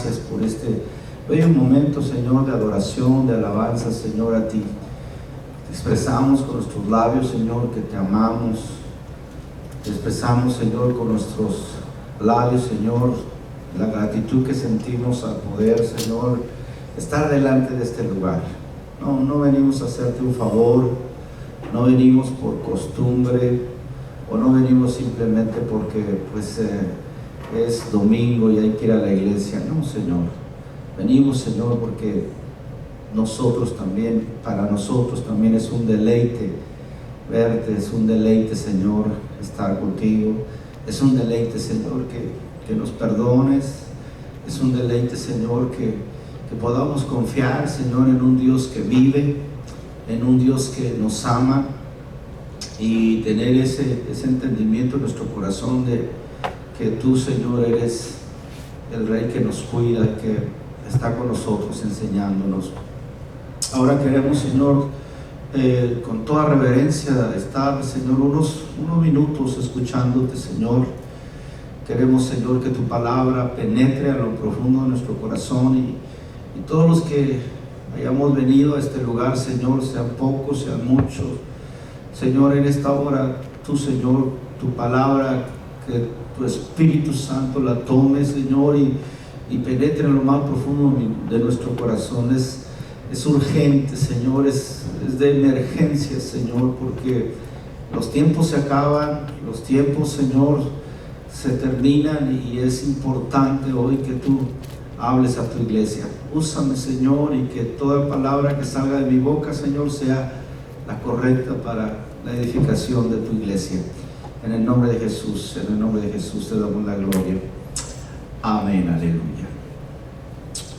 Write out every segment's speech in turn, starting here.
gracias por este bello momento, Señor, de adoración, de alabanza, Señor, a ti. Te expresamos con nuestros labios, Señor, que te amamos. Te expresamos, Señor, con nuestros labios, Señor, la gratitud que sentimos al poder, Señor, estar delante de este lugar. No venimos a hacerte un favor, no venimos por costumbre, o no venimos simplemente porque pues es domingo y hay que ir a la iglesia. No, Señor, venimos, Señor, porque para nosotros también es un deleite verte, es un deleite, Señor, estar contigo, es un deleite, Señor, que nos perdones, es un deleite, Señor, que podamos confiar, Señor, en un Dios que vive, en un Dios que nos ama, y tener ese entendimiento en nuestro corazón de que tú, Señor, eres el Rey que nos cuida, que está con nosotros enseñándonos. Ahora queremos, Señor, con toda reverencia estar, Señor, unos minutos escuchándote, Señor. Queremos, Señor, que tu palabra penetre a lo profundo de nuestro corazón, y todos los que hayamos venido a este lugar, Señor, sean pocos, sean muchos, Señor, en esta hora, tú, Señor, tu palabra, que tu Espíritu Santo la tome, Señor, y penetre en lo más profundo de nuestro corazón. Es urgente, Señor, es de emergencia, Señor, porque los tiempos se acaban, los tiempos, Señor, se terminan, y es importante hoy que tú hables a tu iglesia. Úsame, Señor, y que toda palabra que salga de mi boca, Señor, sea la correcta para la edificación de tu iglesia. En el nombre de Jesús, en el nombre de Jesús te damos la gloria. Amén, aleluya.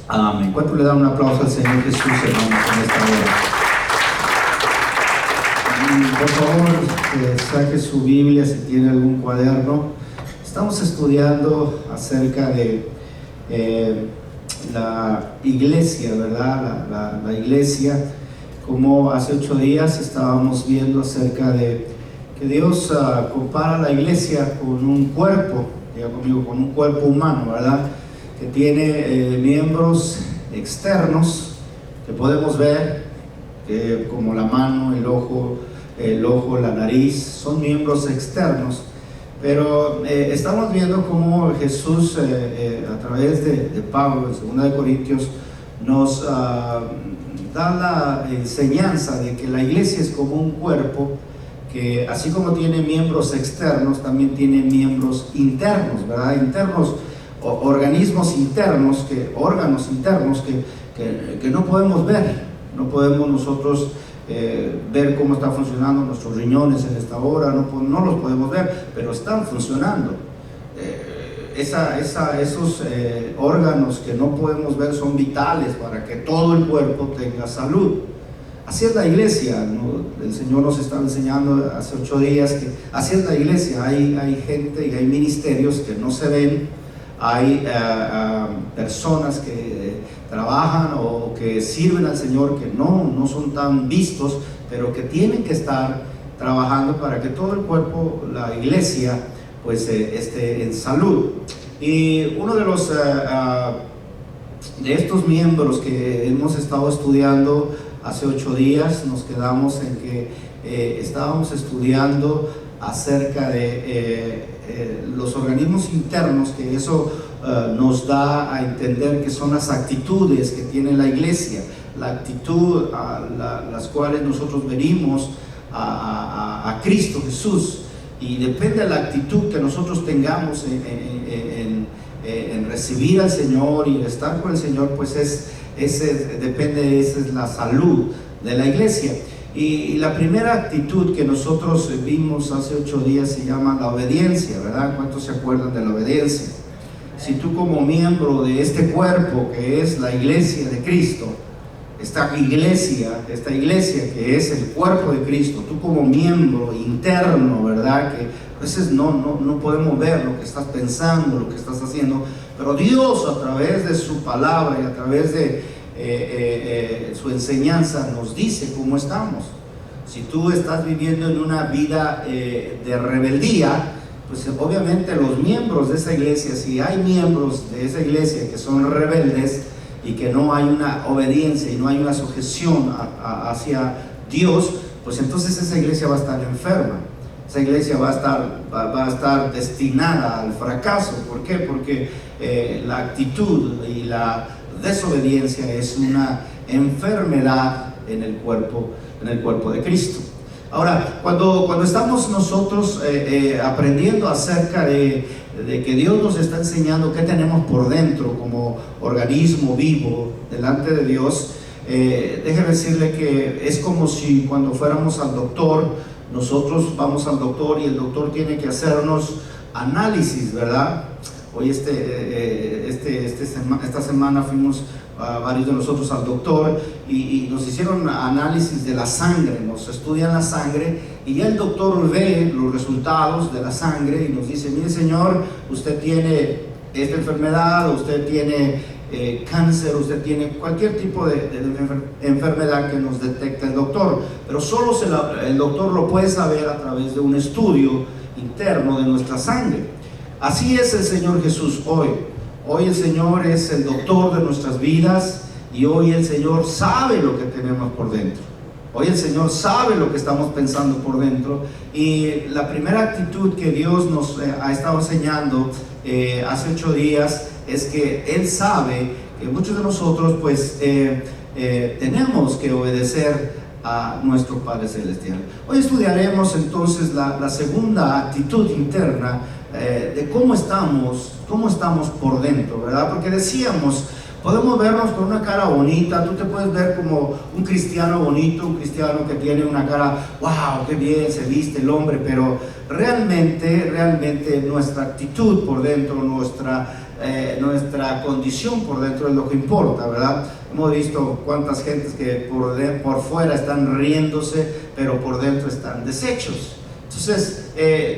Amén. ¿Cuánto le dan un aplauso al Señor Jesús, hermanos, en esta hora? Y por favor, saque su Biblia si tiene algún cuaderno. Estamos estudiando acerca de la iglesia, ¿verdad? La iglesia. Como hace 8 días estábamos viendo acerca de que Dios compara la iglesia con un cuerpo, diga conmigo, con un cuerpo humano, ¿verdad? Que tiene miembros externos que podemos ver, como la mano, el ojo, la nariz, son miembros externos. Pero estamos viendo cómo Jesús, a través de Pablo, en 2 Corintios, nos da la enseñanza de que la iglesia es como un cuerpo que, así como tiene miembros externos, también tiene miembros internos, ¿verdad? Internos, organismos internos, órganos internos que no podemos ver. No podemos nosotros ver cómo están funcionando nuestros riñones en esta hora, no los podemos ver, pero están funcionando. Esos órganos que no podemos ver son vitales para que todo el cuerpo tenga salud. Así es la iglesia, ¿no? El Señor nos estaba enseñando hace 8 días que así es la iglesia. Hay gente y hay ministerios que no se ven, hay personas que trabajan o que sirven al Señor que no son tan vistos, pero que tienen que estar trabajando para que todo el cuerpo, la iglesia, pues esté en salud. Y uno de estos miembros que hemos estado estudiando hace 8 días, nos quedamos en que estábamos estudiando acerca de los organismos internos, que eso nos da a entender que son las actitudes que tiene la iglesia, la actitud a las cuales nosotros venimos a Cristo Jesús. Y depende de la actitud que nosotros tengamos en recibir al Señor y estar con el Señor, pues depende, esa es la salud de la iglesia. Y la primera actitud que nosotros vimos hace 8 días se llama la obediencia, ¿verdad? ¿Cuántos se acuerdan de la obediencia? Si tú, como miembro de este cuerpo que es la iglesia de Cristo, esta iglesia que es el cuerpo de Cristo, tú como miembro interno, ¿verdad? Que a veces no podemos ver lo que estás pensando, lo que estás haciendo, pero Dios, a través de su palabra y a través de su enseñanza, nos dice cómo estamos. Si tú estás viviendo en una vida de rebeldía, pues obviamente los miembros de esa iglesia, si hay miembros de esa iglesia que son rebeldes y que no hay una obediencia y no hay una sujeción hacia Dios, pues entonces esa iglesia va a estar enferma. Esa iglesia va a estar destinada al fracaso. ¿Por qué? Porque la actitud y la desobediencia es una enfermedad en el cuerpo de Cristo. Ahora, cuando estamos nosotros aprendiendo acerca de que Dios nos está enseñando qué tenemos por dentro como organismo vivo delante de Dios, déjeme decirle que es como si cuando fuéramos al doctor, nosotros vamos al doctor y el doctor tiene que hacernos análisis, ¿verdad? Hoy esta semana fuimos varios de nosotros al doctor y nos hicieron análisis de la sangre, nos estudian la sangre y ya el doctor ve los resultados de la sangre y nos dice: mire señor, usted tiene esta enfermedad, usted tiene cáncer, usted tiene cualquier tipo de enfermedad que nos detecta el doctor, pero solo el doctor lo puede saber a través de un estudio interno de nuestra sangre. Así es el Señor Jesús hoy. Hoy el Señor es el doctor de nuestras vidas y hoy el Señor sabe lo que tenemos por dentro. Hoy el Señor sabe lo que estamos pensando por dentro, y la primera actitud que Dios nos ha estado enseñando hace 8 días es que Él sabe que muchos de nosotros pues tenemos que obedecer a nuestro Padre Celestial. Hoy estudiaremos entonces la segunda actitud interna de cómo estamos por dentro, ¿verdad? Porque decíamos, podemos vernos con una cara bonita, tú te puedes ver como un cristiano bonito, un cristiano que tiene una cara, wow, qué bien se viste el hombre, pero realmente nuestra actitud por dentro, nuestra condición por dentro es lo que importa, ¿verdad? Hemos visto cuántas gentes que por fuera están riéndose, pero por dentro están deshechos. Entonces,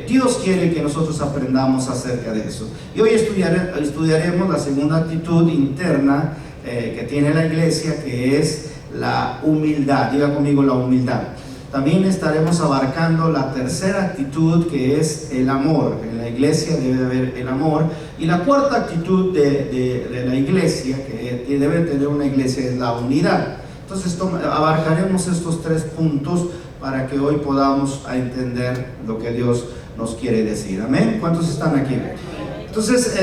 Dios quiere que nosotros aprendamos acerca de eso. Y hoy estudiaremos la segunda actitud interna que tiene la iglesia, que es la humildad. Diga conmigo, la humildad. También estaremos abarcando la tercera actitud, que es el amor. En la iglesia debe haber el amor. Y la cuarta actitud de la iglesia, que debe tener una iglesia, es la unidad. Entonces abarcaremos estos 3 puntos para que hoy podamos entender lo que Dios nos quiere decir. Amén. ¿Cuántos están aquí? Entonces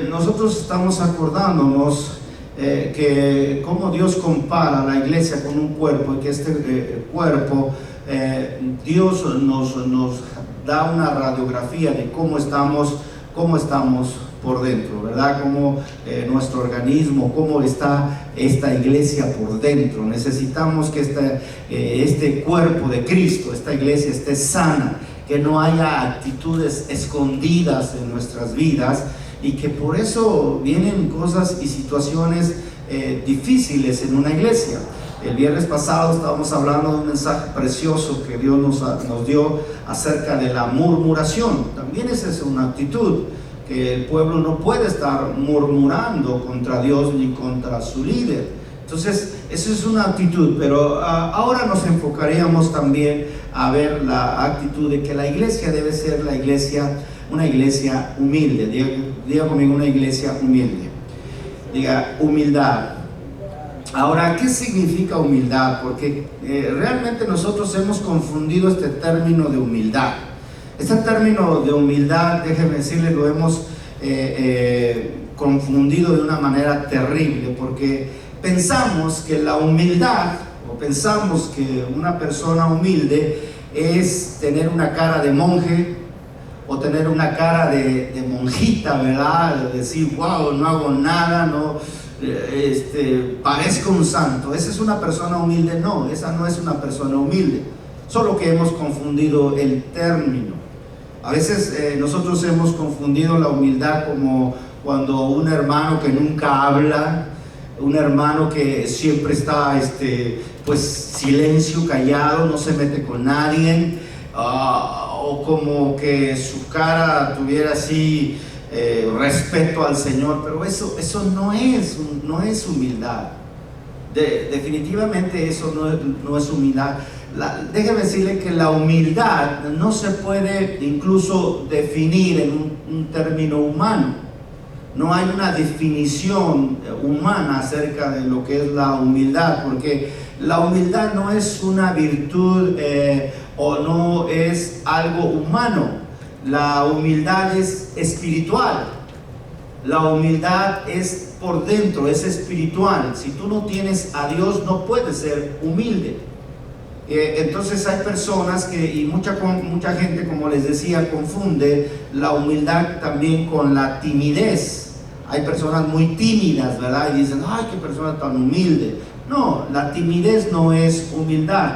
nosotros estamos acordándonos que cómo Dios compara la iglesia con un cuerpo, y que este cuerpo Dios nos da una radiografía de cómo estamos por dentro, ¿verdad? Cómo nuestro organismo, cómo está esta iglesia por dentro. Necesitamos que este cuerpo de Cristo, esta iglesia, esté sana, que no haya actitudes escondidas en nuestras vidas, y que por eso vienen cosas y situaciones difíciles en una iglesia. El viernes pasado estábamos hablando de un mensaje precioso que Dios nos dio acerca de la murmuración. También esa es una actitud, que el pueblo no puede estar murmurando contra Dios ni contra su líder. Entonces, esa es una actitud, pero ahora nos enfocaríamos también a ver la actitud de que la iglesia debe ser una iglesia humilde. Diga conmigo, una iglesia humilde. Diga, humildad. Ahora, ¿qué significa humildad? Porque realmente nosotros hemos confundido este término de humildad. Este término de humildad, déjeme decirle, lo hemos confundido de una manera terrible, porque pensamos que la humildad, o pensamos que una persona humilde es tener una cara de monje, o tener una cara de monjita, ¿verdad? De decir, wow, no hago nada, no, parezco un santo. Esa es una persona humilde. No, esa no es una persona humilde, solo que hemos confundido el término. A veces nosotros hemos confundido la humildad como cuando un hermano que nunca habla, un hermano que siempre está pues silencio, callado, no se mete con nadie, o como que su cara tuviera así respeto al Señor, pero eso no es humildad. Definitivamente eso no es humildad. Déjeme decirle que la humildad no se puede incluso definir en un término humano. No hay una definición humana acerca de lo que es la humildad, porque la humildad no es una virtud o no es algo humano. La humildad es espiritual. La humildad es por dentro, es espiritual. Si tú no tienes a Dios, no puedes ser humilde. Entonces hay personas y mucha gente, como les decía, confunde la humildad también con la timidez. Hay personas muy tímidas, ¿verdad? Y dicen, ay, qué persona tan humilde. No, la timidez no es humildad.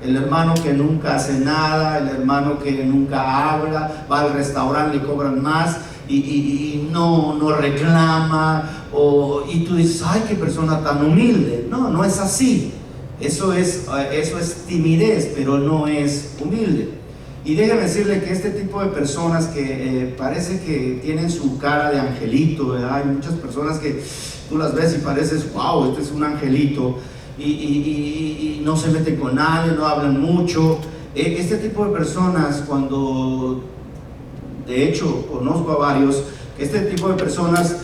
El hermano que nunca hace nada, el hermano que nunca habla, va al restaurante, le cobran más y no reclama, y tú dices, ay, qué persona tan humilde. No, no es así. Eso es timidez, pero no es humilde. Y déjeme decirle que este tipo de personas que parece que tienen su cara de angelito, ¿verdad? Hay muchas personas que tú las ves y pareces, wow, este es un angelito, y no se meten con nadie, no hablan mucho. Este tipo de personas, de hecho conozco a varios, este tipo de personas,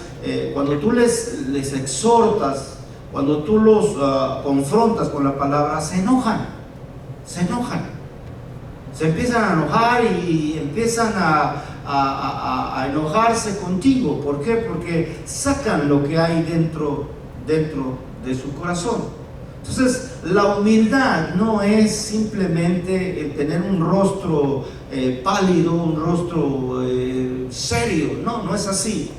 cuando tú les exhortas, cuando tú los confrontas con la palabra, se enojan, se empiezan a enojar y empiezan a enojarse contigo. ¿Por qué? Porque sacan lo que hay dentro de su corazón. Entonces, la humildad no es simplemente el tener un rostro pálido, un rostro serio. No es así.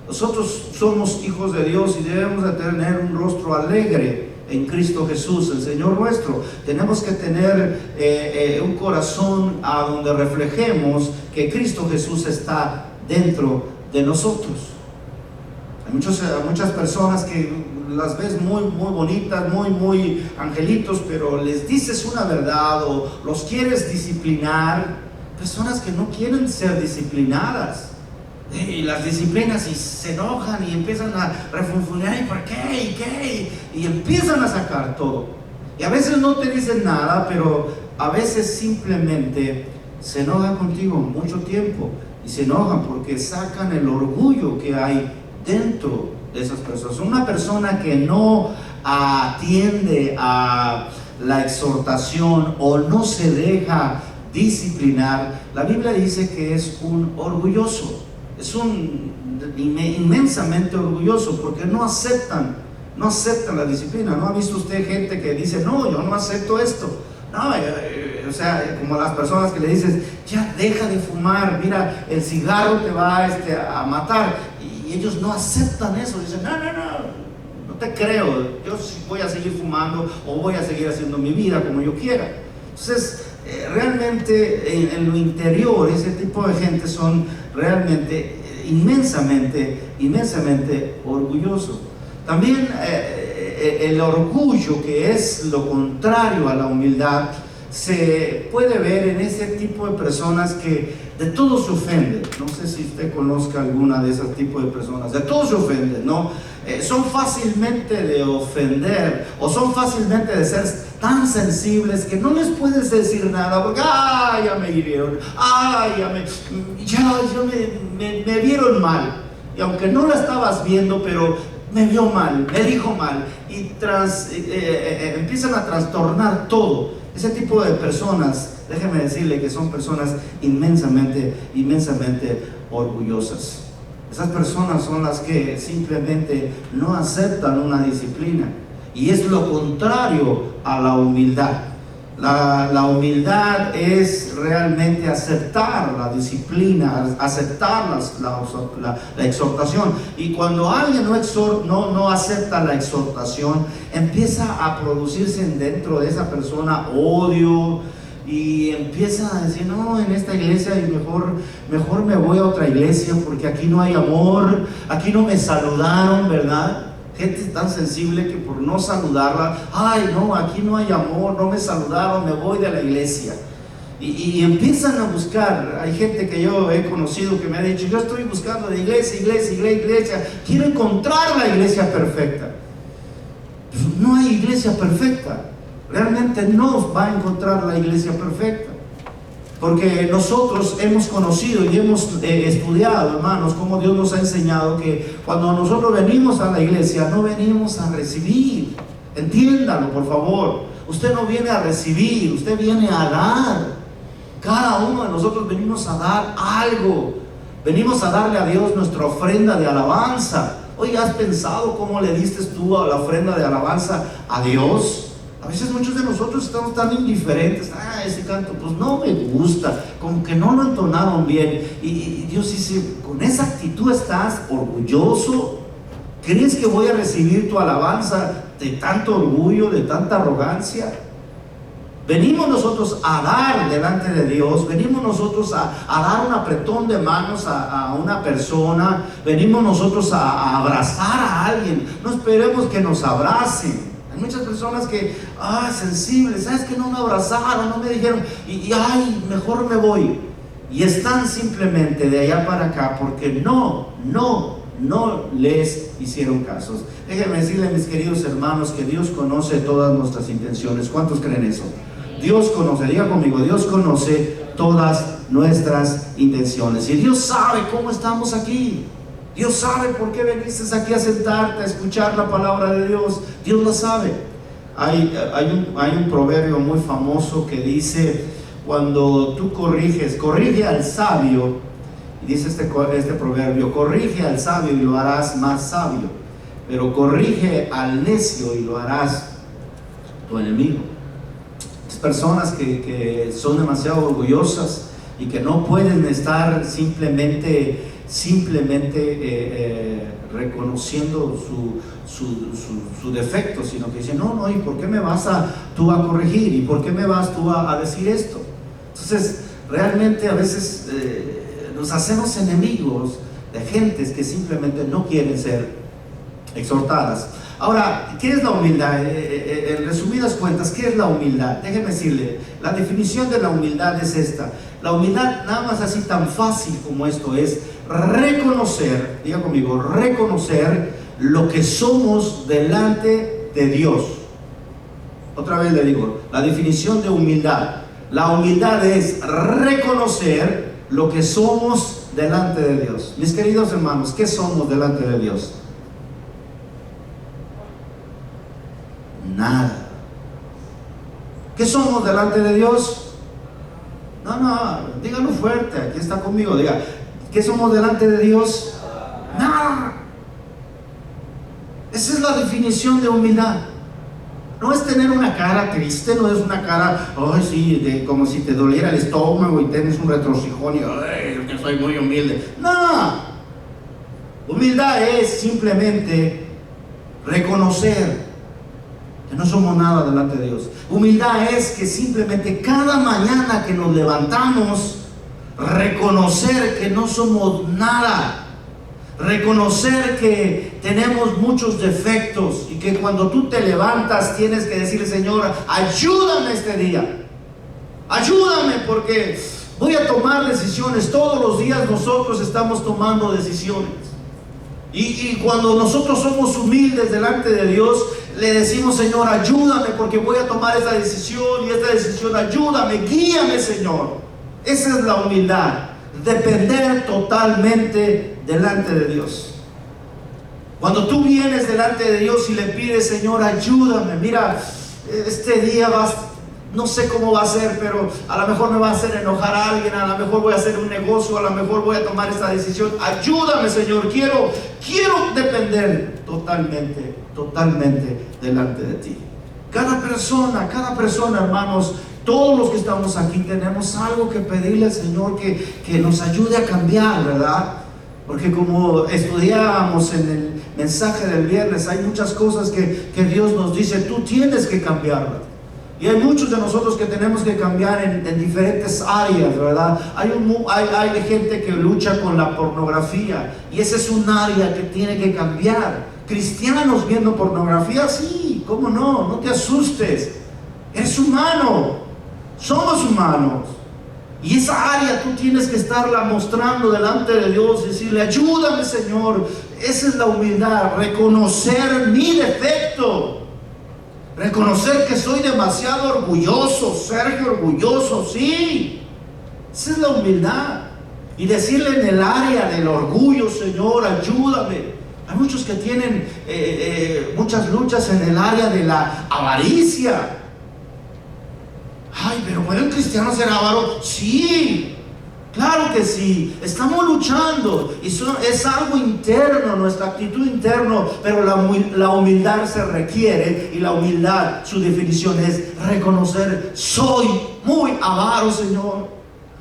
Nosotros somos hijos de Dios y debemos de tener un rostro alegre en Cristo Jesús, el Señor nuestro. Tenemos que tener un corazón a donde reflejemos que Cristo Jesús está dentro de nosotros. Hay muchas personas que las ves muy bonitas, muy angelitos, pero les dices una verdad o los quieres disciplinar. Personas que no quieren ser disciplinadas. Y las disciplinas y se enojan y empiezan a refunfuñar, ¿y por qué? ¿Y qué? Y empiezan a sacar todo. Y a veces no te dicen nada, pero a veces simplemente se enojan contigo mucho tiempo. Y se enojan porque sacan el orgullo que hay dentro de esas personas. Una persona que no atiende a la exhortación o no se deja disciplinar, la Biblia dice que es un orgulloso. Es un inmensamente orgulloso porque no aceptan la disciplina. ¿No ha visto usted gente que dice, no, yo no acepto esto? No, o sea, como las personas que le dices, ya deja de fumar, mira, el cigarro te va a matar. Y ellos no aceptan eso. Dicen, no te creo, yo voy a seguir fumando o voy a seguir haciendo mi vida como yo quiera. Entonces, realmente en lo interior, ese tipo de gente son realmente inmensamente orgullosos. También el orgullo, que es lo contrario a la humildad, se puede ver en ese tipo de personas que de todo se ofenden. No sé si usted conozca alguna de esos tipos de personas. De todo se ofenden, ¿no? Son fácilmente de ofender o son fácilmente de ser tan sensibles que no les puedes decir nada porque ya me hirieron, me vieron mal, y aunque no la estabas viendo, pero me vio mal, me dijo mal, y empiezan a trastornar todo. Ese tipo de personas, déjeme decirle que son personas inmensamente orgullosas. Esas personas son las que simplemente no aceptan una disciplina, y es lo contrario a la humildad. La humildad es realmente aceptar la disciplina, aceptar la exhortación. Y cuando alguien no acepta la exhortación, empieza a producirse dentro de esa persona odio, y empieza a decir, no, en esta iglesia y mejor me voy a otra iglesia porque aquí no hay amor, aquí no me saludaron, ¿verdad? Gente tan sensible que por no saludarla, no, aquí no hay amor, no me saludaron, me voy de la iglesia. Y empiezan a buscar. Hay gente que yo he conocido que me ha dicho, yo estoy buscando de iglesia, quiero encontrar la iglesia perfecta. Pues no hay iglesia perfecta. realmente no va a encontrar la iglesia perfecta. Porque nosotros hemos conocido y hemos estudiado, hermanos, cómo Dios nos ha enseñado que cuando nosotros venimos a la iglesia, no venimos a recibir. Entiéndalo, por favor. Usted no viene a recibir, usted viene a dar. Cada uno de nosotros venimos a dar algo. Venimos a darle a Dios nuestra ofrenda de alabanza. Oye, ¿has pensado cómo le diste tú a la ofrenda de alabanza a Dios? A veces muchos de nosotros estamos tan indiferentes. Ese canto pues no me gusta, como que no lo entonaron bien. Y Dios dice, ¿con esa actitud estás orgulloso? ¿Crees que voy a recibir tu alabanza de tanto orgullo, de tanta arrogancia? Venimos nosotros a dar delante de Dios, venimos nosotros a dar un apretón de manos a una persona, venimos nosotros a abrazar a alguien. No esperemos que nos abracen. Hay muchas personas que, sensibles, ¿sabes que no me abrazaron, no me dijeron, y mejor me voy? Y están simplemente de allá para acá porque no les hicieron casos. Déjenme decirle, mis queridos hermanos, que Dios conoce todas nuestras intenciones. ¿Cuántos creen eso? Dios conoce, diga conmigo, Dios conoce todas nuestras intenciones. Y Dios sabe cómo estamos aquí. Dios sabe por qué viniste aquí a sentarte, a escuchar la palabra de Dios. Dios lo sabe. Hay un proverbio muy famoso que dice, cuando tú corrige al sabio, y dice este proverbio, corrige al sabio y lo harás más sabio, pero corrige al necio y lo harás tu enemigo. Las personas que son demasiado orgullosas y que no pueden estar simplemente reconociendo su defecto, sino que dicen, no, ¿y por qué me vas tú a corregir? ¿Y por qué me vas tú a decir esto? Entonces, realmente a veces nos hacemos enemigos de gentes que simplemente no quieren ser exhortadas. Ahora, ¿qué es la humildad? En resumidas cuentas, ¿qué es la humildad? Déjeme decirle, la definición de la humildad es esta. La humildad, nada más así tan fácil como esto, es reconocer, diga conmigo, reconocer lo que somos delante de Dios. Otra vez le digo, la definición de humildad. La humildad es reconocer lo que somos delante de Dios. Mis queridos hermanos, ¿qué somos delante de Dios? Nada. ¿Qué somos delante de Dios? No, dígalo fuerte, aquí está conmigo, diga, ¿qué somos delante de Dios? Nada. Esa es la definición de humildad. No es tener una cara triste, no es una cara, como si te doliera el estómago y tienes un retorcijón y, que soy muy humilde. No. Humildad es simplemente reconocer que no somos nada delante de Dios. Humildad es que simplemente cada mañana que nos levantamos, reconocer que no somos nada, reconocer que tenemos muchos defectos y que cuando tú te levantas tienes que decirle, Señor, ayúdame este día, ayúdame porque voy a tomar decisiones. Todos los días nosotros estamos tomando decisiones. Y cuando nosotros somos humildes delante de Dios, le decimos, Señor, ayúdame porque voy a tomar esta decisión y esta decisión, ayúdame, guíame, Señor. Esa es la humildad, depender totalmente delante de Dios. Cuando tú vienes delante de Dios y le pides, Señor, ayúdame, mira, este día no sé cómo va a ser, pero a lo mejor me va a hacer enojar a alguien, a lo mejor voy a hacer un negocio, a lo mejor voy a tomar esta decisión. Ayúdame, Señor, quiero depender totalmente delante de ti. Cada persona, hermanos, todos los que estamos aquí tenemos algo que pedirle al Señor que nos ayude a cambiar, ¿verdad? Porque como estudiábamos en el mensaje del viernes, hay muchas cosas que Dios nos dice, tú tienes que cambiarlas. Y hay muchos de nosotros que tenemos que cambiar en diferentes áreas, ¿verdad? Hay gente que lucha con la pornografía y ese es un área que tiene que cambiar. Cristianos viendo pornografía, sí, ¿cómo no? No te asustes. Eres humano, somos humanos. Y esa área tú tienes que estarla mostrando delante de Dios y decirle, ayúdame, Señor. Esa es la humildad, reconocer mi defecto. Reconocer que soy demasiado orgulloso, Sergio, orgulloso, sí. Esa es la humildad. Y decirle en el área del orgullo, Señor, ayúdame. Hay muchos que tienen muchas luchas en el área de la avaricia. Ay, pero ¿puede un cristiano ser avaro? Sí, claro que sí. Estamos luchando y es algo interno, nuestra actitud interna, pero la humildad se requiere, y la humildad, su definición es reconocer: soy muy avaro, Señor,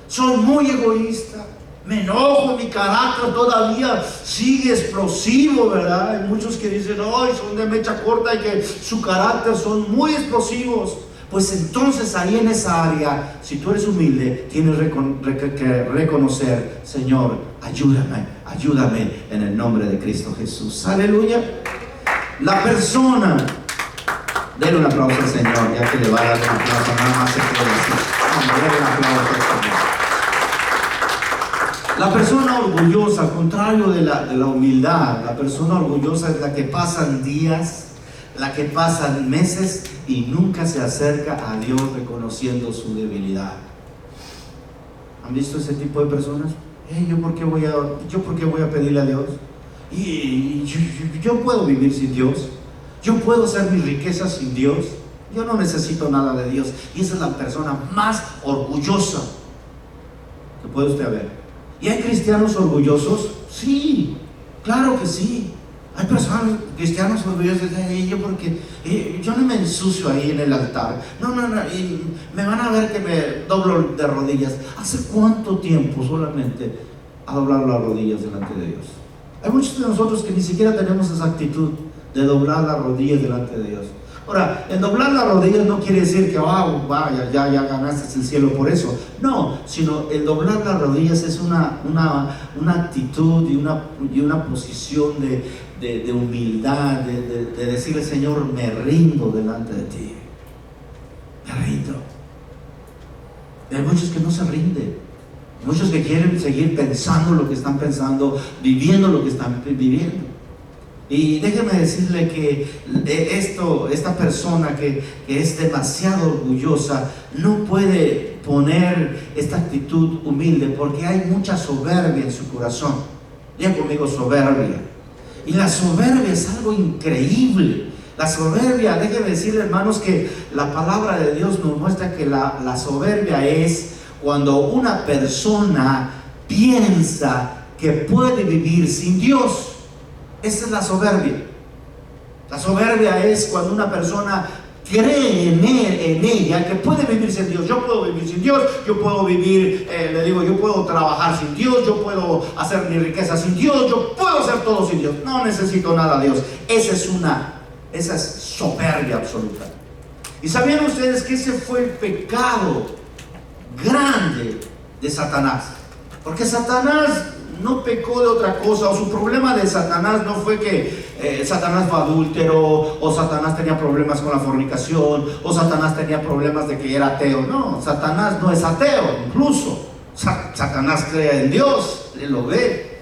soy muy egoísta, me enojo, mi carácter todavía sigue explosivo, ¿verdad? Hay muchos que dicen: ay, son de mecha corta y que su carácter son muy explosivos. Pues entonces ahí en esa área, si tú eres humilde, tienes que reconocer: Señor, ayúdame en el nombre de Cristo Jesús. Aleluya. La persona, denle un aplauso al Señor, ya que le va a dar un aplauso, nada más se puede decir. Denle un aplauso al Señor. La persona orgullosa, al contrario de la humildad, la persona orgullosa es la que pasan días, la que pasan meses y nunca se acerca a Dios reconociendo su debilidad. ¿Han visto ese tipo de personas? ¿Yo por qué voy a pedirle a Dios? Y yo puedo vivir sin Dios. Yo puedo hacer mis riquezas sin Dios. Yo no necesito nada de Dios. Y esa es la persona más orgullosa que puede usted ver. ¿Y hay cristianos orgullosos? Sí, claro que sí. Hay personas, cristianos orgullosos, yo no me ensucio ahí en el altar. No, y me van a ver que me doblo de rodillas. ¿Hace cuánto tiempo solamente a doblar las rodillas delante de Dios? Hay muchos de nosotros que ni siquiera tenemos esa actitud de doblar las rodillas delante de Dios. Ahora, el doblar las rodillas no quiere decir que vaya, ya ganaste el cielo por eso. No, sino el doblar las rodillas es una actitud y una posición de humildad, de decirle: Señor, me rindo delante de ti. Me rindo. Y hay muchos que no se rinden. Muchos que quieren seguir pensando lo que están pensando, viviendo lo que están viviendo. Y déjeme decirle que esta persona que es demasiado orgullosa no puede poner esta actitud humilde, porque hay mucha soberbia en su corazón. Diga conmigo: soberbia. Y la soberbia es algo increíble. La soberbia, déjenme decirle, hermanos, que la palabra de Dios nos muestra que la soberbia es cuando una persona piensa que puede vivir sin Dios. Esa es la soberbia. La soberbia es cuando una persona cree en ella que puede vivir sin Dios. Yo puedo vivir sin Dios, yo puedo vivir, yo puedo trabajar sin Dios, yo puedo hacer mi riqueza sin Dios, yo puedo hacer todo sin Dios, no necesito nada de Dios. Esa es soberbia absoluta. ¿Y sabían ustedes que ese fue el pecado grande de Satanás? Porque Satanás no pecó de otra cosa, o su problema de Satanás no fue que Satanás fue adúltero, o Satanás tenía problemas con la fornicación, o Satanás tenía problemas de que era ateo. No, Satanás no es ateo, incluso Satanás cree en Dios, él lo ve.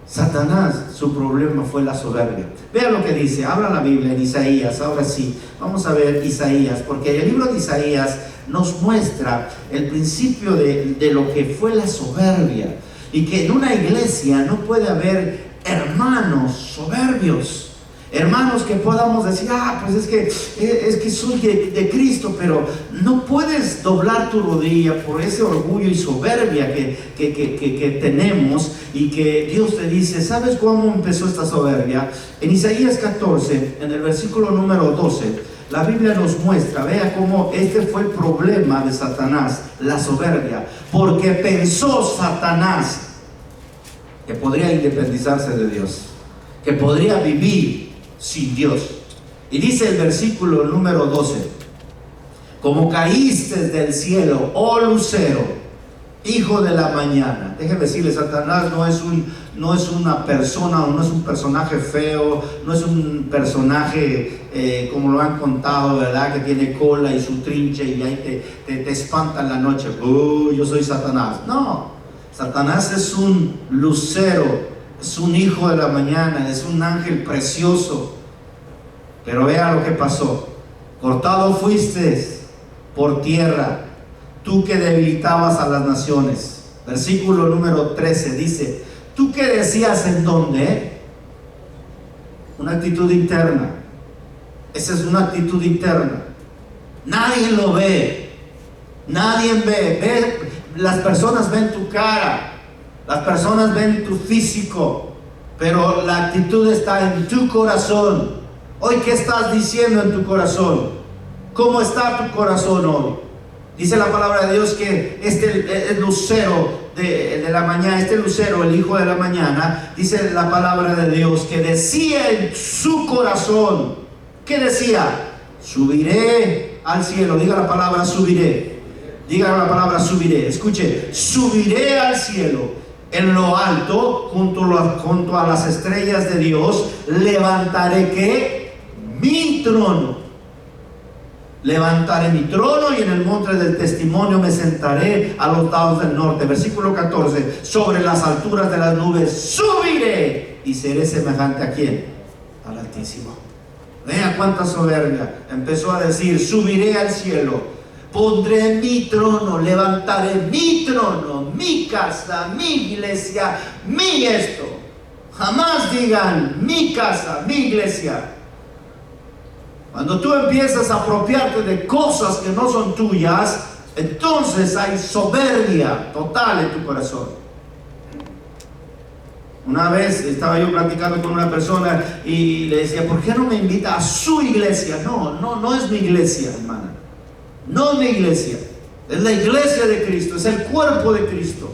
Satanás, su problema fue la soberbia. Vean lo que dice, habla la Biblia en Isaías. Ahora sí, vamos a ver Isaías, porque el libro de Isaías nos muestra el principio de lo que fue la soberbia. Y que en una iglesia no puede haber hermanos soberbios, hermanos que podamos decir: pues es que soy de Cristo, pero no puedes doblar tu rodilla por ese orgullo y soberbia que tenemos, y que Dios te dice: ¿sabes cómo empezó esta soberbia? En Isaías 14, en el versículo número 12, la Biblia nos muestra, vea cómo este fue el problema de Satanás, la soberbia, porque pensó Satanás que podría independizarse de Dios, que podría vivir sin Dios. Y dice el versículo número 12: como caíste del cielo, oh lucero, hijo de la mañana. Déjeme decirle, Satanás no es una persona, o no es un personaje feo, no es un personaje como lo han contado, ¿verdad? Que tiene cola y su trinche y ahí te espanta en la noche. Yo soy Satanás. No, Satanás es un lucero, es un hijo de la mañana, es un ángel precioso. Pero vea lo que pasó. Cortado fuiste por tierra, tú que debilitabas a las naciones. Versículo número 13 dice: ¿tú qué decías en dónde? Una actitud interna. Esa es una actitud interna. Nadie lo ve. Nadie ve. Las personas ven tu cara. Las personas ven tu físico. Pero la actitud está en tu corazón. Hoy, ¿qué estás diciendo en tu corazón? ¿Cómo está tu corazón hoy? Dice la palabra de Dios que el lucero de la mañana, este lucero, el hijo de la mañana, dice la palabra de Dios que decía en su corazón, ¿qué decía? Subiré al cielo. Diga la palabra subiré. Diga la palabra subiré. Escuche, subiré al cielo. En lo alto, junto a las estrellas de Dios, levantaré ¿qué? Mi trono. Levantaré mi trono y en el monte del testimonio me sentaré a los lados del norte. Versículo 14. Sobre las alturas de las nubes subiré y seré semejante ¿a quién? Al Altísimo. Vea cuánta soberbia. Empezó a decir: subiré al cielo, pondré mi trono, levantaré mi trono, mi casa, mi iglesia, mi esto. Jamás digan mi casa, mi iglesia. Cuando tú empiezas a apropiarte de cosas que no son tuyas, entonces hay soberbia total en tu corazón. Una vez estaba yo platicando con una persona y le decía: ¿por qué no me invita a su iglesia? No es mi iglesia, hermana. No es mi iglesia. Es la iglesia de Cristo, es el cuerpo de Cristo.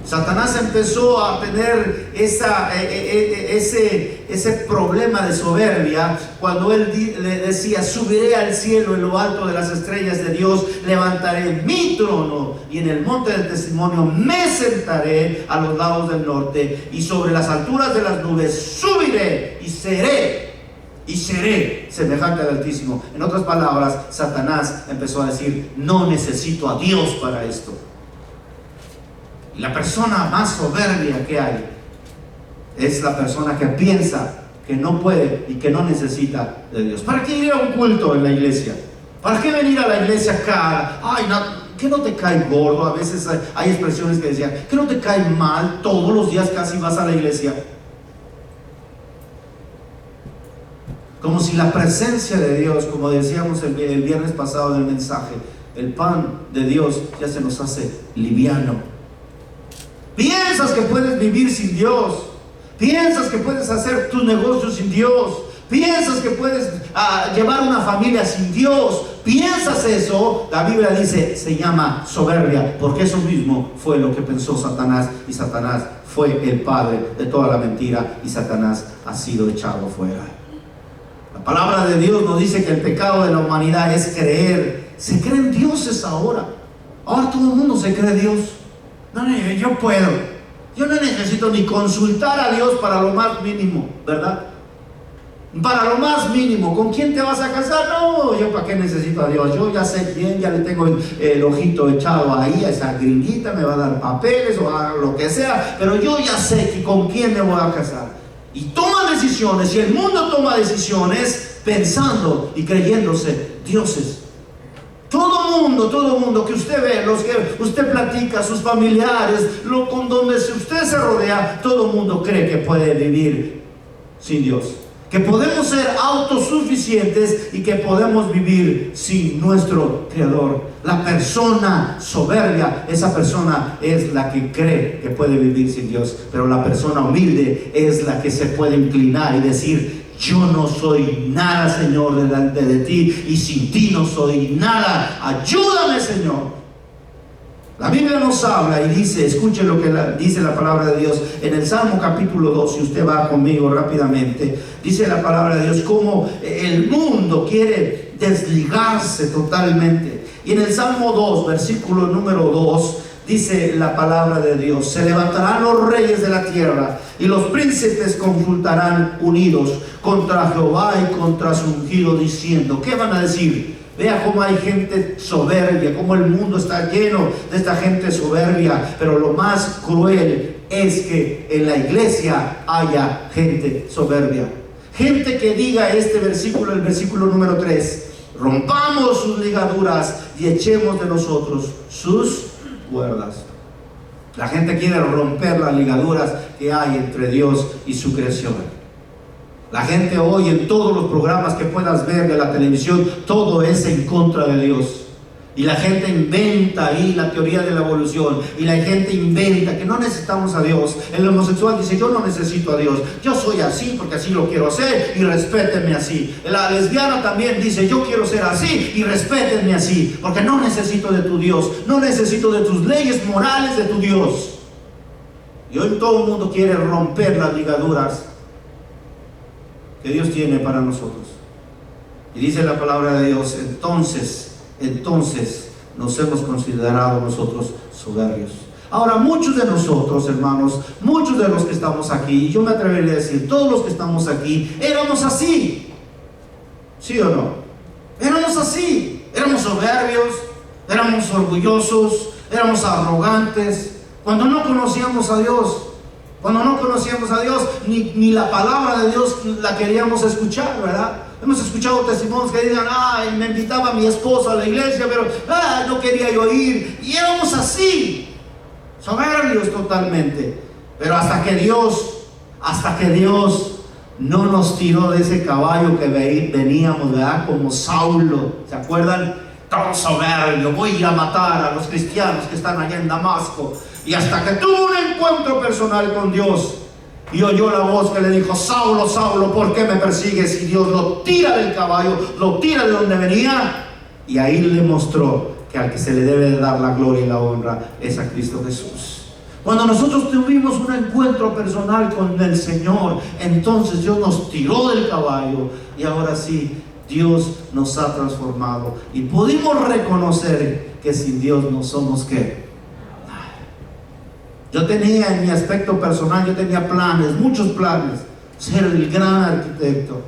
Satanás empezó a tener ese problema de soberbia cuando él le decía: subiré al cielo, en lo alto de las estrellas de Dios, levantaré mi trono y en el monte del testimonio me sentaré a los lados del norte y sobre las alturas de las nubes subiré y seré semejante al Altísimo. En otras palabras, Satanás empezó a decir: no necesito a Dios para esto. Y la persona más soberbia que hay es la persona que piensa que no puede y que no necesita de Dios. ¿Para qué ir a un culto en la iglesia? ¿Para qué venir a la iglesia acá? Ay, no, ¿qué no te cae gordo? A veces hay expresiones que decían: ¿qué no te cae mal? Todos los días casi vas a la iglesia. Como si la presencia de Dios, como decíamos el viernes pasado en el mensaje, el pan de Dios ya se nos hace liviano. Piensas que puedes vivir sin Dios. Piensas que puedes hacer tus negocios sin Dios. Piensas que puedes llevar una familia sin Dios. Piensas eso. La Biblia dice, se llama soberbia, porque eso mismo fue lo que pensó Satanás. Y Satanás fue el padre de toda la mentira. Y Satanás ha sido echado fuera. La palabra de Dios nos dice que el pecado de la humanidad es creer. Se creen dioses ahora. Ahora todo el mundo se cree Dios. No, yo puedo. Yo no necesito ni consultar a Dios para lo más mínimo, ¿verdad? Para lo más mínimo. ¿Con quién te vas a casar? No, yo para qué necesito a Dios. Yo ya sé quién, ya le tengo el ojito echado ahí a esa gringuita, me va a dar papeles o a lo que sea, pero yo ya sé que con quién me voy a casar. Y toma decisiones, y el mundo toma decisiones pensando y creyéndose dioses. Todo mundo que usted ve, los que usted platica, sus familiares, con donde usted se rodea, todo mundo cree que puede vivir sin Dios, que podemos ser autosuficientes y que podemos vivir sin nuestro Creador. La persona soberbia, esa persona es la que cree que puede vivir sin Dios, pero la persona humilde es la que se puede inclinar y decir: yo no soy nada, Señor, delante de ti, y sin ti no soy nada. Ayúdame, Señor. La Biblia nos habla y dice, escuchen lo que dice la palabra de Dios en el Salmo capítulo 2, si usted va conmigo rápidamente. Dice la palabra de Dios cómo el mundo quiere desligarse totalmente. Y en el Salmo 2, versículo número 2, dice la palabra de Dios: se levantarán los reyes de la tierra y los príncipes consultarán unidos contra Jehová y contra su ungido, diciendo. ¿Qué van a decir? Vea cómo hay gente soberbia, cómo el mundo está lleno de esta gente soberbia. Pero lo más cruel es que en la iglesia haya gente soberbia. Gente que diga este versículo, el versículo número 3, rompamos sus ligaduras y echemos de nosotros sus cuerdas. La gente quiere romper las ligaduras que hay entre Dios y su creación. La gente hoy, en todos los programas que puedas ver de la televisión, todo es en contra de Dios. Y la gente inventa ahí la teoría de la evolución. Y la gente inventa que no necesitamos a Dios. El homosexual dice: yo no necesito a Dios, yo soy así porque así lo quiero hacer y respétenme así. La lesbiana también dice: yo quiero ser así y respétenme así, porque no necesito de tu Dios, no necesito de tus leyes morales de tu Dios. Y hoy todo el mundo quiere romper las ligaduras que Dios tiene para nosotros. Y dice la palabra de Dios: entonces nos hemos considerado nosotros soberbios. Ahora, muchos de nosotros, hermanos, muchos de los que estamos aquí, y yo me atrevería a decir, todos los que estamos aquí, éramos así. ¿Sí o no? Éramos así. Éramos soberbios, éramos orgullosos, éramos arrogantes. Cuando no conocíamos a Dios, ni la palabra de Dios la queríamos escuchar, ¿verdad? Hemos escuchado testimonios que digan: ay, me invitaba a mi esposa a la iglesia, pero no quería yo ir. Y éramos así, soberbios totalmente. Pero hasta que Dios no nos tiró de ese caballo que veníamos, ¿verdad? Como Saulo, ¿se acuerdan? Todo soberbio: voy a ir a matar a los cristianos que están allá en Damasco. Y hasta que tuvo un encuentro personal con Dios y oyó la voz que le dijo: Saulo, Saulo, ¿por qué me persigues? Y Dios lo tira del caballo, lo tira de donde venía, y ahí le mostró que al que se le debe de dar la gloria y la honra es a Cristo Jesús. Cuando nosotros tuvimos un encuentro personal con el Señor, entonces Dios nos tiró del caballo, y ahora sí, Dios nos ha transformado y pudimos reconocer que sin Dios no somos ¿qué? Yo tenía, en mi aspecto personal, yo tenía planes, muchos planes, ser el gran arquitecto.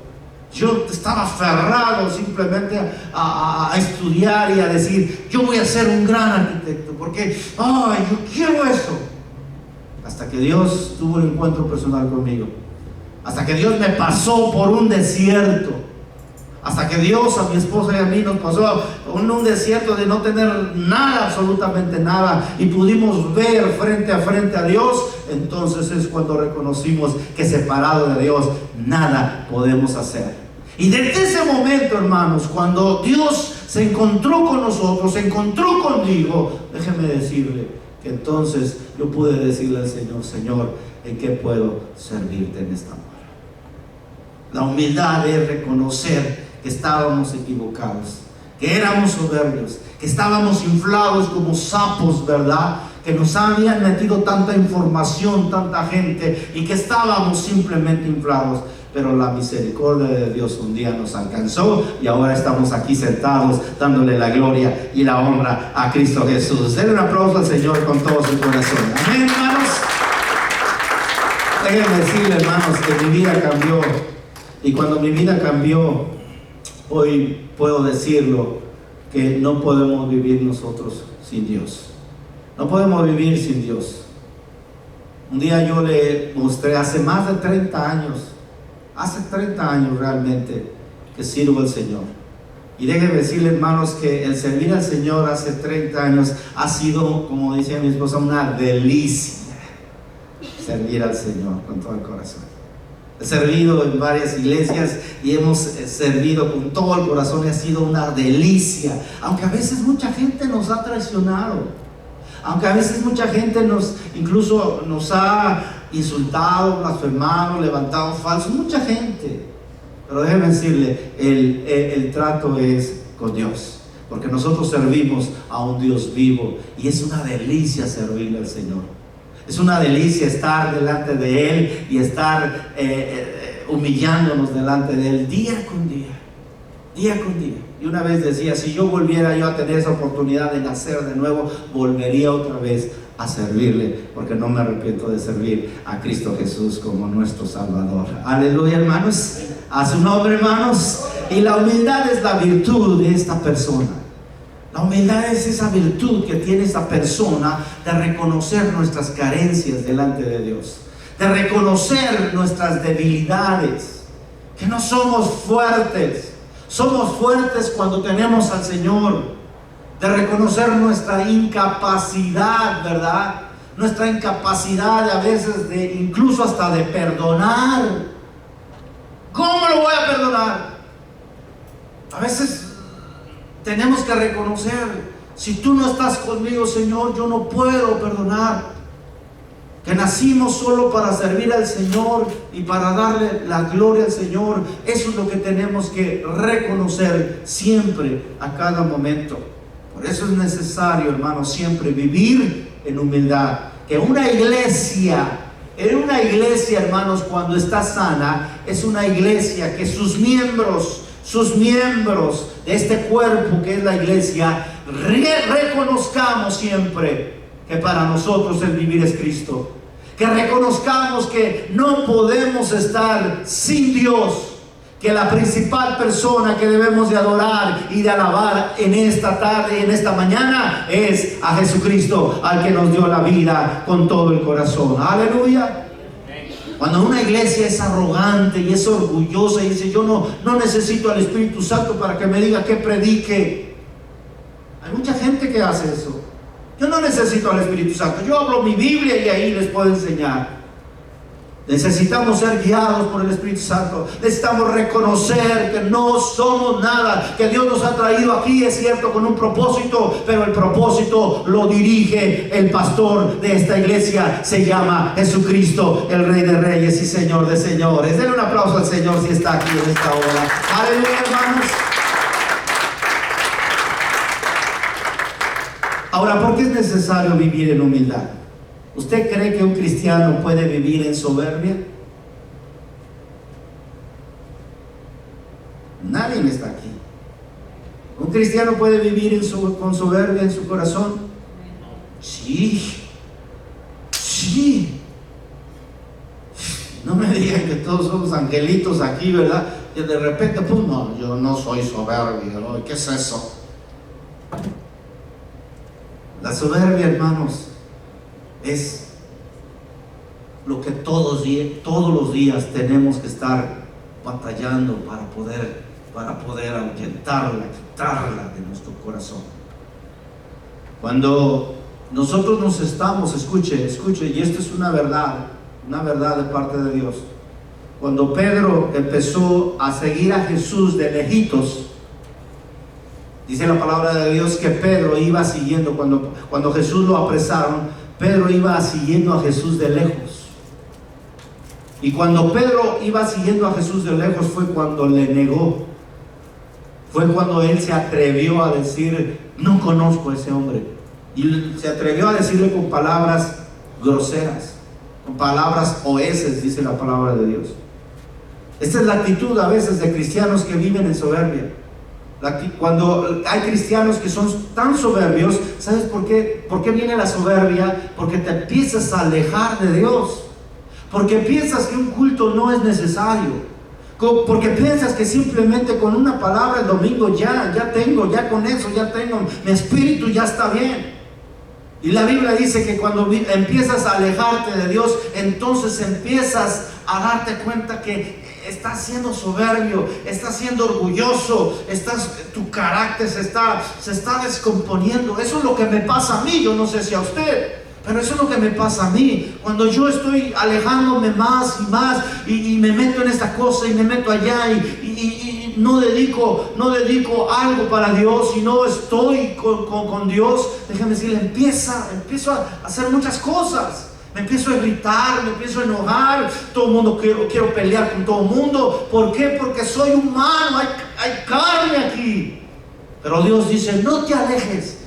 Yo estaba aferrado simplemente a estudiar y a decir: yo voy a ser un gran arquitecto, porque yo quiero eso. Hasta que Dios tuvo un encuentro personal conmigo, hasta que Dios me pasó por un desierto, hasta que Dios a mi esposa y a mí nos pasó un desierto de no tener nada, absolutamente nada, y pudimos ver frente a Dios. Entonces es cuando reconocimos que separado de Dios nada podemos hacer. Y desde ese momento, hermanos, cuando Dios se encontró con nosotros, se encontró conmigo, déjeme decirle que entonces yo pude decirle al Señor: Señor, ¿en qué puedo servirte en esta hora? La humildad es reconocer que estábamos equivocados, que éramos soberbios, que estábamos inflados como sapos, ¿verdad? Que nos habían metido tanta información, tanta gente, y que estábamos simplemente inflados. Pero la misericordia de Dios un día nos alcanzó, y ahora estamos aquí sentados dándole la gloria y la honra a Cristo Jesús. Denle un aplauso al Señor con todo su corazón. Amén, hermanos. Déjenme decirle, hermanos, que mi vida cambió. Y cuando mi vida cambió, hoy puedo decirlo, que no podemos vivir nosotros sin Dios. No podemos vivir sin Dios. Un día yo le mostré, hace más de 30 años, realmente, que sirvo al Señor. Y déjenme decirle, hermanos, que el servir al Señor hace 30 años ha sido, como decía mi esposa, una delicia. Servir al Señor con todo el corazón. He servido en varias iglesias y hemos servido con todo el corazón, y ha sido una delicia. Aunque a veces mucha gente nos ha traicionado, aunque a veces mucha gente incluso nos ha insultado, blasfemado, levantado falsos, mucha gente. Pero déjeme decirle, el trato es con Dios, porque nosotros servimos a un Dios vivo, y es una delicia servirle al Señor. Es una delicia estar delante de Él y estar humillándonos delante de Él día con día. Y una vez decía: si yo volviera yo a tener esa oportunidad de nacer de nuevo, volvería otra vez a servirle, porque no me arrepiento de servir a Cristo Jesús como nuestro Salvador. Aleluya, hermanos. A su nombre, hermanos. Y la humildad es la virtud de esta persona. La humildad es esa virtud que tiene esta persona de reconocer nuestras carencias delante de Dios, de reconocer nuestras debilidades, que no somos fuertes, Somos fuertes cuando tenemos al Señor, de reconocer nuestra incapacidad, ¿verdad? Nuestra incapacidad a veces de incluso hasta de perdonar. ¿Cómo lo voy a perdonar? A veces tenemos que reconocer, si tú no estás conmigo, Señor, yo no puedo perdonar. Que nacimos solo para servir al Señor y para darle la gloria al Señor. Eso es lo que tenemos que reconocer siempre, a cada momento. Por eso es necesario, hermanos, siempre vivir en humildad. Que una iglesia, hermanos, cuando está sana, es una iglesia que sus miembros de este cuerpo que es la iglesia, reconozcamos siempre que para nosotros el vivir es Cristo. Que reconozcamos que no podemos estar sin Dios. Que la principal persona que debemos de adorar y de alabar en esta tarde y en esta mañana es a Jesucristo, al que nos dio la vida con todo el corazón. Aleluya. Cuando una iglesia es arrogante y es orgullosa y dice, yo no necesito al Espíritu Santo para que me diga que predique. Hay mucha gente que hace eso. Yo no necesito al Espíritu Santo, yo hablo mi Biblia y ahí les puedo enseñar. Necesitamos ser guiados por el Espíritu Santo. Necesitamos reconocer que no somos nada, que Dios nos ha traído aquí, es cierto, con un propósito, pero el propósito lo dirige el pastor de esta iglesia. Se llama Jesucristo, el Rey de Reyes y Señor de Señores. Denle un aplauso al Señor si está aquí en esta hora. Aleluya, hermanos. Ahora, ¿por qué es necesario vivir en humildad? ¿Usted cree que un cristiano puede vivir en soberbia? Nadie está aquí. ¿Un cristiano puede vivir con soberbia en su corazón? Sí. No me digan que todos somos angelitos aquí, ¿verdad? Y de repente, pues no, yo no soy soberbio, ¿no? ¿Qué es eso? La soberbia, hermanos, es lo que todos los días tenemos que estar batallando para poder ahuyentarla, quitarla de nuestro corazón. Cuando nosotros nos estamos, escuche, y esto es una verdad de parte de Dios. Cuando Pedro empezó a seguir a Jesús de lejitos, dice la palabra de Dios que Pedro iba siguiendo, cuando Jesús lo apresaron, Pedro iba siguiendo a Jesús de lejos. Y cuando Pedro iba siguiendo a Jesús de lejos fue cuando le negó. Fue cuando él se atrevió a decir, no conozco a ese hombre. Y se atrevió a decirle con palabras groseras, con palabras oeces, dice la palabra de Dios. Esta es la actitud a veces de cristianos que viven en soberbia. Cuando hay cristianos que son tan soberbios, ¿sabes por qué? ¿Por qué viene la soberbia? Porque te empiezas a alejar de Dios. Porque piensas que un culto no es necesario. Porque piensas que simplemente con una palabra el domingo ya con eso ya tengo, mi espíritu ya está bien. Y la Biblia dice que cuando empiezas a alejarte de Dios, entonces empiezas a darte cuenta que estás siendo soberbio, estás siendo orgulloso, tu carácter se está descomponiendo. Eso es lo que me pasa a mí, yo no sé si a usted, pero eso es lo que me pasa a mí. Cuando yo estoy alejándome más y más y me meto en esta cosa y me meto allá y no dedico algo para Dios y no estoy con Dios, déjame decirle, empiezo a hacer muchas cosas. Me empiezo a irritar, me empiezo a enojar, todo el mundo quiero pelear con todo el mundo. ¿Por qué? Porque soy humano, hay carne aquí. Pero Dios dice, no te alejes.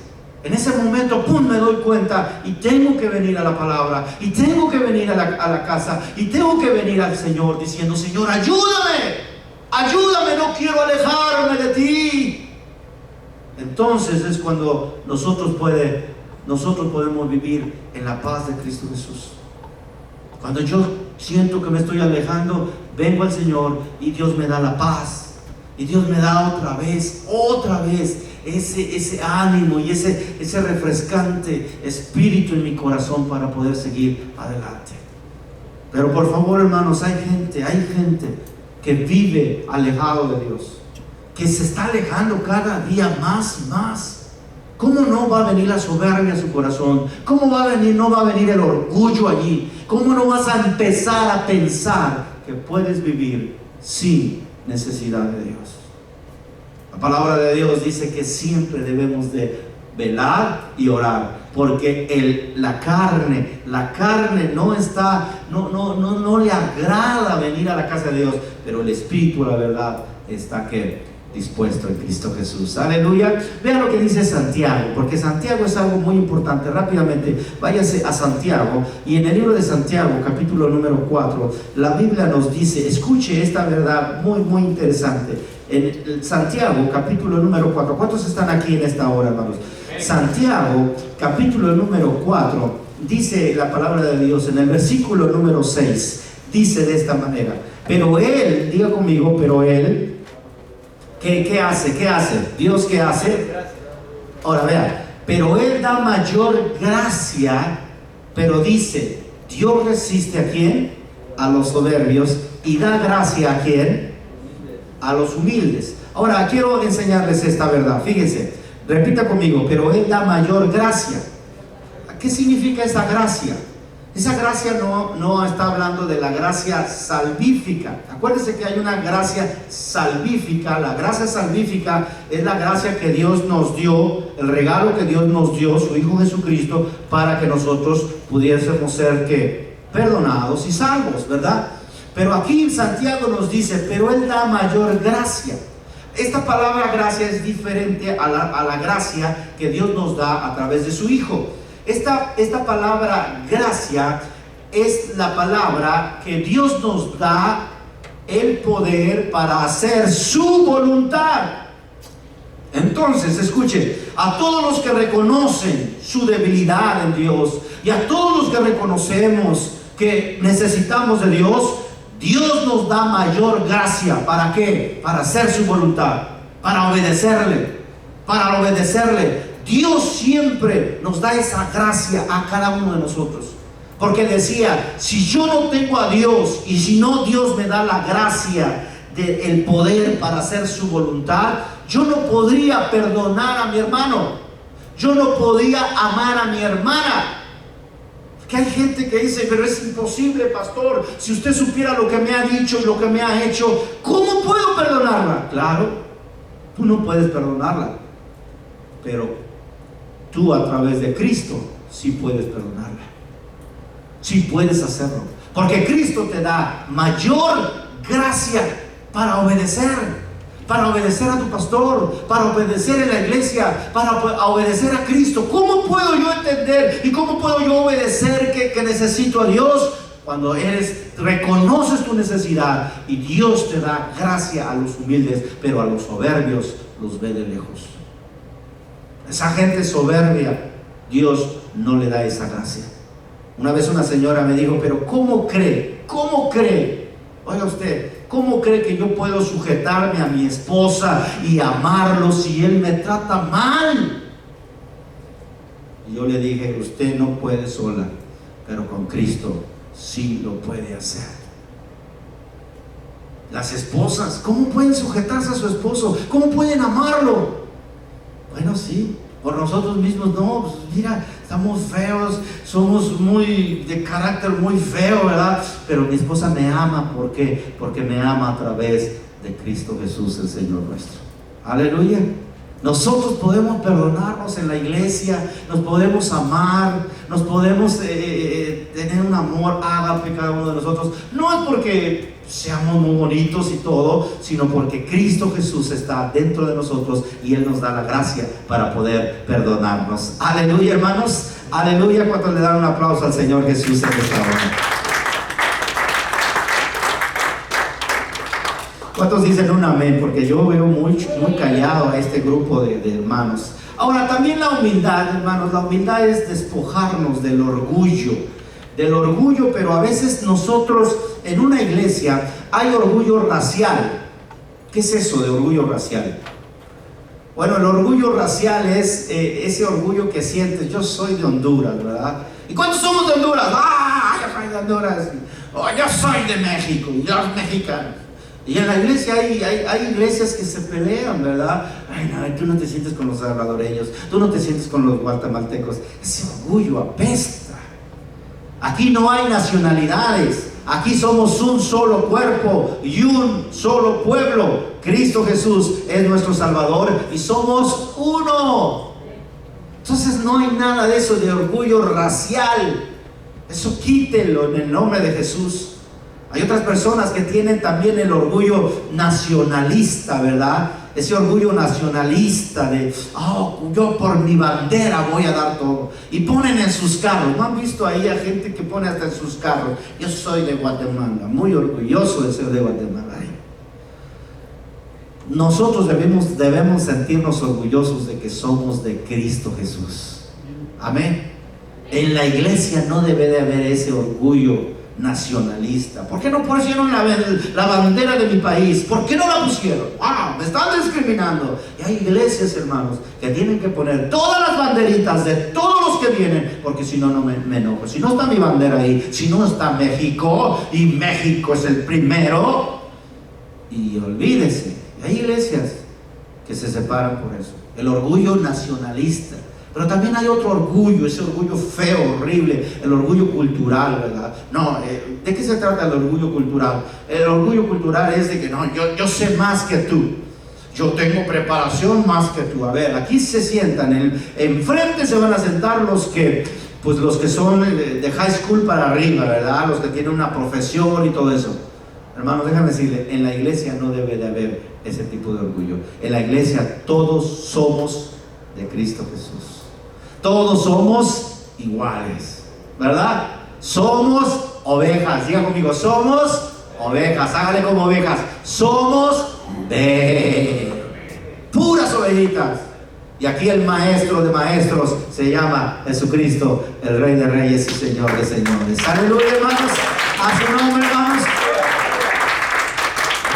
En ese momento, me doy cuenta y tengo que venir a la palabra, y tengo que venir a la casa, y tengo que venir al Señor diciendo, Señor, ayúdame, no quiero alejarme de ti. Entonces es cuando nosotros podemos vivir en la paz de Cristo Jesús. Cuando yo siento que me estoy alejando, vengo al Señor y Dios me da la paz. Y Dios me da otra vez ese ánimo y ese refrescante espíritu en mi corazón para poder seguir adelante. Pero por favor, hermanos, hay gente que vive alejado de Dios, que se está alejando cada día más y más. ¿Cómo no va a venir la soberbia a su corazón? ¿Cómo va a venir, no va a venir el orgullo allí? ¿Cómo no vas a empezar a pensar que puedes vivir sin necesidad de Dios? La palabra de Dios dice que siempre debemos de velar y orar, porque la carne no está, no le agrada venir a la casa de Dios, pero el Espíritu, la verdad, está que dispuesto en Cristo Jesús. Aleluya. Vean lo que dice Santiago, porque Santiago es algo muy importante. Rápidamente váyase a Santiago, y en el libro de Santiago, capítulo número 4, la Biblia nos dice, escuche esta verdad muy muy interesante. En Santiago, capítulo número 4, ¿cuántos están aquí en esta hora, hermanos? Santiago, capítulo número 4, dice la palabra de Dios en el versículo número 6, dice de esta manera: pero Él, diga conmigo, pero Él, ¿qué hace? ¿Qué hace? ¿Dios qué hace? Ahora vea, pero Él da mayor gracia, pero dice, Dios resiste ¿a quién? A los soberbios, y da gracia ¿a quién? A los humildes. Ahora quiero enseñarles esta verdad, fíjense, repita conmigo, pero Él da mayor gracia. ¿Qué significa esa gracia? Esa gracia no está hablando de la gracia salvífica. Acuérdense que hay una gracia salvífica. La gracia salvífica es la gracia que Dios nos dio, el regalo que Dios nos dio, su Hijo Jesucristo, para que nosotros pudiésemos ser ¿qué? Perdonados y salvos, ¿verdad? Pero aquí Santiago nos dice, pero Él da mayor gracia. Esta palabra gracia es diferente a la gracia que Dios nos da a través de su Hijo. Esta palabra gracia es la palabra que Dios nos da el poder para hacer su voluntad. Entonces, escuchen, a todos los que reconocen su debilidad en Dios, y a todos los que reconocemos que necesitamos de Dios, Dios nos da mayor gracia. ¿Para qué? Para hacer su voluntad, para obedecerle, para obedecerle. Dios siempre nos da esa gracia a cada uno de nosotros, porque decía, si yo no tengo a Dios, y si no Dios me da la gracia del poder para hacer su voluntad, yo no podría perdonar a mi hermano, yo no podía amar a mi hermana. Que hay gente que dice, pero es imposible, pastor, si usted supiera lo que me ha dicho y lo que me ha hecho, ¿cómo puedo perdonarla? Claro, tú no puedes perdonarla, pero tú a través de Cristo sí puedes perdonarla, sí puedes hacerlo, porque Cristo te da mayor gracia para obedecer a tu pastor, para obedecer en la iglesia, para obedecer a Cristo. ¿Cómo puedo yo entender y cómo puedo yo obedecer que necesito a Dios? Cuando reconoces tu necesidad, y Dios te da gracia a los humildes, pero a los soberbios los ve de lejos. Esa gente soberbia, Dios no le da esa gracia. Una vez una señora me dijo, pero ¿cómo cree? Oiga usted, ¿cómo cree que yo puedo sujetarme a mi esposa y amarlo si él me trata mal? Y yo le dije, usted no puede sola, pero con Cristo sí lo puede hacer. Las esposas, ¿cómo pueden sujetarse a su esposo? ¿Cómo pueden amarlo? Bueno, sí, por nosotros mismos no, pues mira, estamos feos, somos muy de carácter muy feo, ¿verdad? Pero mi esposa me ama, ¿por qué? Porque me ama a través de Cristo Jesús, el Señor nuestro. Aleluya. Nosotros podemos perdonarnos en la iglesia, nos podemos amar, nos podemos tener un amor ágape cada uno de nosotros. No es porque seamos muy bonitos y todo, sino porque Cristo Jesús está dentro de nosotros y Él nos da la gracia para poder perdonarnos. Aleluya, hermanos. Aleluya. ¿Cuántos le dan un aplauso al Señor Jesús en esta hora? ¿Cuántos dicen un amén? Porque yo veo muy callado a este grupo de hermanos. Ahora, también la humildad, hermanos, la humildad es despojarnos del orgullo, pero a veces nosotros en una iglesia hay orgullo racial. ¿Qué es eso de orgullo racial? Bueno, el orgullo racial es ese orgullo que sientes, yo soy de Honduras, ¿verdad? ¿Y cuántos somos de Honduras? ¡Ah, yo soy de Honduras! Oh, yo soy de México, yo soy mexicano. Y en la iglesia hay iglesias que se pelean, ¿verdad? Ay, no, tú no te sientes con los salvadoreños, tú no te sientes con los guatemaltecos. Ese orgullo apesta. Aquí no hay nacionalidades, aquí somos un solo cuerpo y un solo pueblo. Cristo Jesús es nuestro Salvador y somos uno. Entonces no hay nada de eso de orgullo racial. Eso quítelo en el nombre de Jesús. Hay otras personas que tienen también el orgullo nacionalista, ¿verdad? Ese orgullo nacionalista de, yo por mi bandera voy a dar todo. Y ponen en sus carros, ¿no han visto ahí a gente que pone hasta en sus carros? Yo soy de Guatemala, muy orgulloso de ser de Guatemala. Nosotros debemos sentirnos orgullosos de que somos de Cristo Jesús. Amén. En la iglesia no debe de haber ese orgullo nacionalista. ¿Por qué no pusieron la bandera de mi país? ¿Por qué no la pusieron? Me están discriminando. Y hay iglesias, hermanos, que tienen que poner todas las banderitas de todos los que vienen, porque si no, no me enojo. Si no está mi bandera ahí, si no está México, y México es el primero, y olvídese. Hay iglesias que se separan por eso. El orgullo nacionalista. Pero también hay otro orgullo, ese orgullo feo, horrible, el orgullo cultural, ¿verdad? No, ¿de qué se trata el orgullo cultural? El orgullo cultural es de que no, yo sé más que tú, yo tengo preparación más que tú. A ver, aquí se sientan, enfrente se van a sentar los que son de high school para arriba, ¿verdad? Los que tienen una profesión y todo eso. Hermanos, déjame decirle, en la iglesia no debe de haber ese tipo de orgullo. En la iglesia todos somos de Cristo Jesús. Todos somos iguales, ¿verdad? Somos ovejas. Diga conmigo, somos ovejas. Hágale como ovejas. Somos de puras ovejitas. Y aquí el maestro de maestros se llama Jesucristo, el Rey de Reyes y Señor de Señores. Aleluya, hermanos. A su nombre, hermanos.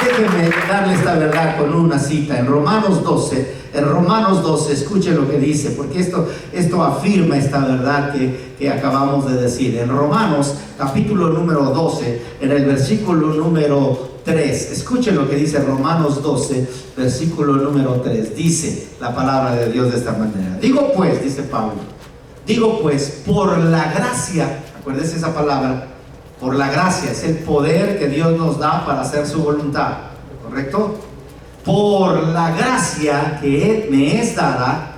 Déjenme darle esta verdad con una cita en Romanos 12. En Romanos 12, escuchen lo que dice, porque esto afirma esta verdad que acabamos de decir. En Romanos, capítulo número 12, en el versículo número 3, escuchen lo que dice Romanos 12, versículo número 3. Dice la palabra de Dios de esta manera. Digo pues, dice Pablo, digo pues, por la gracia, acuérdense esa palabra, por la gracia, es el poder que Dios nos da para hacer su voluntad, ¿correcto? Por la gracia que me es dada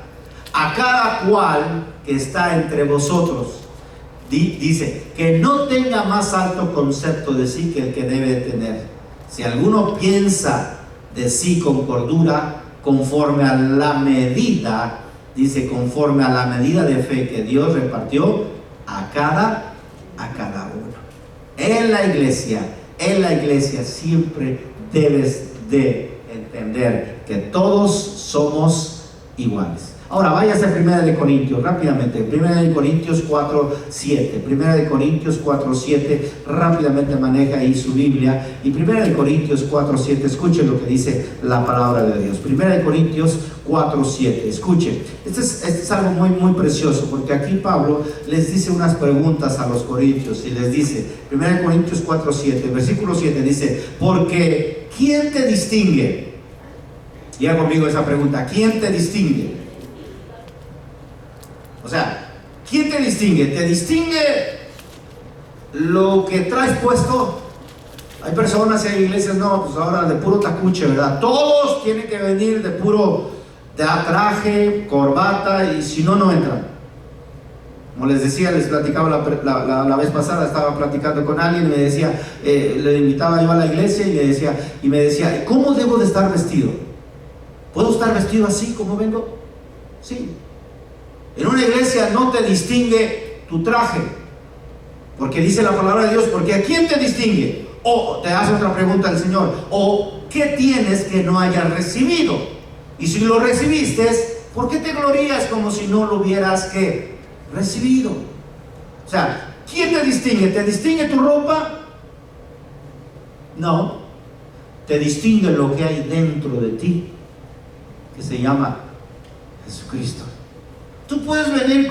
a cada cual que está entre vosotros. Dice, que no tenga más alto concepto de sí que el que debe tener. Si alguno piensa de sí con cordura, conforme a la medida, dice, conforme a la medida de fe que Dios repartió a cada uno. En la iglesia siempre debes de entender que todos somos iguales. Ahora váyase a 1 Corintios rápidamente. 1 Corintios 4:7. 1 Corintios 4:7. Rápidamente maneja ahí su Biblia. Y 1 Corintios 4:7. Escuchen lo que dice la palabra de Dios. 1 Corintios 4:7. Escuchen. Este es algo muy, muy precioso, porque aquí Pablo les dice unas preguntas a los corintios y les dice, 1 Corintios 4:7, versículo 7 dice, porque ¿quién te distingue? Diga conmigo esa pregunta, ¿quién te distingue? O sea, ¿quién te distingue? ¿Te distingue lo que traes puesto? Hay personas y hay iglesias, no, pues ahora de puro tacuche, ¿verdad? Todos tienen que venir de puro traje, corbata, y si no, no entran. Como les decía, les platicaba la vez pasada, estaba platicando con alguien y me decía, le invitaba yo a la iglesia y me decía, ¿cómo debo de estar vestido? ¿Puedo estar vestido así como vengo? Sí. En una iglesia no te distingue tu traje, porque dice la palabra de Dios, porque ¿a quién te distingue? O te hace otra pregunta el Señor, o ¿qué tienes que no hayas recibido? Y si lo recibiste, ¿por qué te glorías como si no lo hubieras ¿qué? Recibido? O sea, ¿quién te distingue? ¿Te distingue tu ropa? No, te distingue lo que hay dentro de ti, que se llama Jesucristo. Tú puedes venir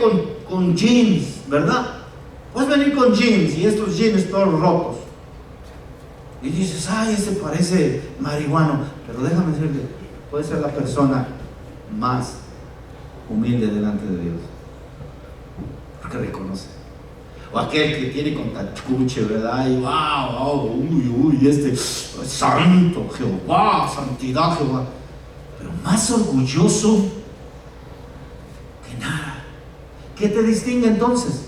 con jeans, ¿verdad? Puedes venir con jeans y estos jeans todos rotos. Y dices, ay, ese parece marihuano. Pero déjame decirle, puede ser la persona más humilde delante de Dios, porque reconoce. O aquel que tiene con tachuche, ¿verdad? Y wow, uy, este santo Jehová, santidad Jehová. Pero más orgulloso que nada. ¿Qué te distingue entonces?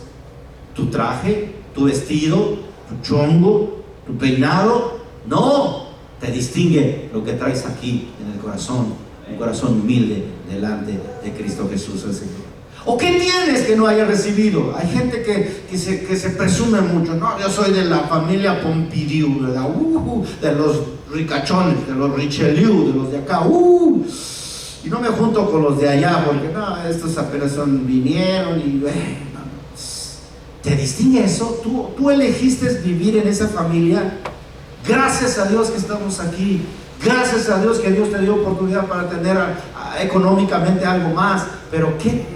¿Tu traje? ¿Tu vestido? ¿Tu chongo? ¿Tu peinado? No, te distingue lo que traes aquí en el corazón, un corazón humilde delante de Cristo Jesús el Señor. ¿O qué tienes que no hayas recibido? Hay gente que se presume mucho. No, yo soy de la familia Pompidou, ¿verdad? De los ricachones, de los Richelieu, de los de acá. Y no me junto con los de allá, porque no, estos apenas vinieron y... ¿Te distingue eso? ¿Tú elegiste vivir en esa familia? Gracias a Dios que estamos aquí. Gracias a Dios que Dios te dio oportunidad para tener económicamente algo más. Pero ¿qué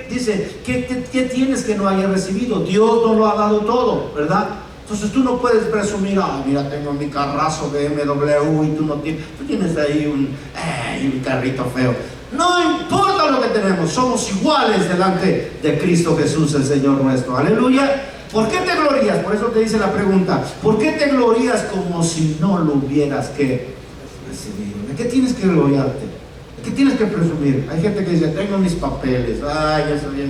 dice? ¿Qué tienes que no hayas recibido? Dios no lo ha dado todo, ¿verdad? Entonces tú no puedes presumir, mira, tengo mi carrazo BMW y tú no tienes. Tú tienes ahí un carrito feo. No importa lo que tenemos, somos iguales delante de Cristo Jesús, el Señor nuestro. Aleluya. ¿Por qué te glorías? Por eso te dice la pregunta. ¿Por qué te glorías como si no lo hubieras recibido? ¿De qué tienes que gloriarte? ¿De qué tienes que presumir? Hay gente que dice, tengo mis papeles. Ay, ya sabía.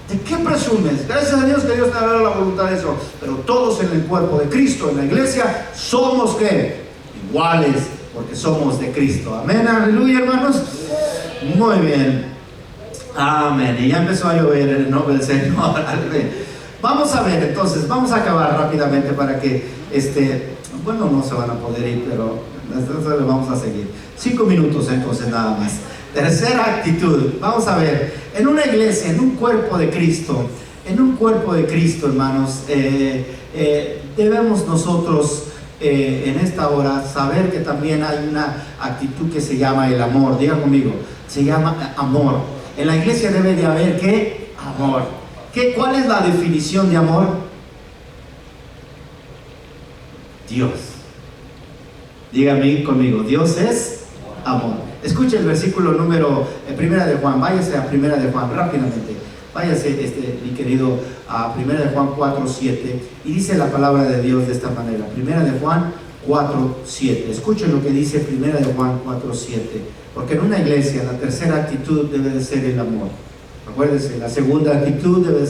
¿De qué presumes? Gracias a Dios que Dios te ha dado la voluntad de eso. Pero todos en el cuerpo de Cristo, en la iglesia, somos ¿qué? Iguales, porque somos de Cristo. Amén, aleluya, hermanos. Muy bien. Amén. Y ya empezó a llover en el nombre del Señor. Vamos a ver, entonces, vamos a acabar rápidamente para que, bueno, no se van a poder ir, pero entonces vamos a seguir. 5 minutos entonces nada más. Tercera actitud. Vamos a ver, en una iglesia, en un cuerpo de Cristo, hermanos, debemos nosotros en esta hora saber que también hay una actitud que se llama el amor. Digan conmigo, se llama amor. En la iglesia debe de haber ¿qué? Amor. ¿Cuál es la definición de amor? Dios. Dígame conmigo, Dios es amor. Escuche el versículo número primera de Juan. Váyase a primera de Juan rápidamente. Váyase, mi querido, a primera de Juan 4:7. Y dice la palabra de Dios de esta manera. Primera de Juan 4:7. Escuchen lo que dice primera de Juan 4:7. Porque en una iglesia la tercera actitud debe de ser el amor. Acuérdense, la segunda actitud debe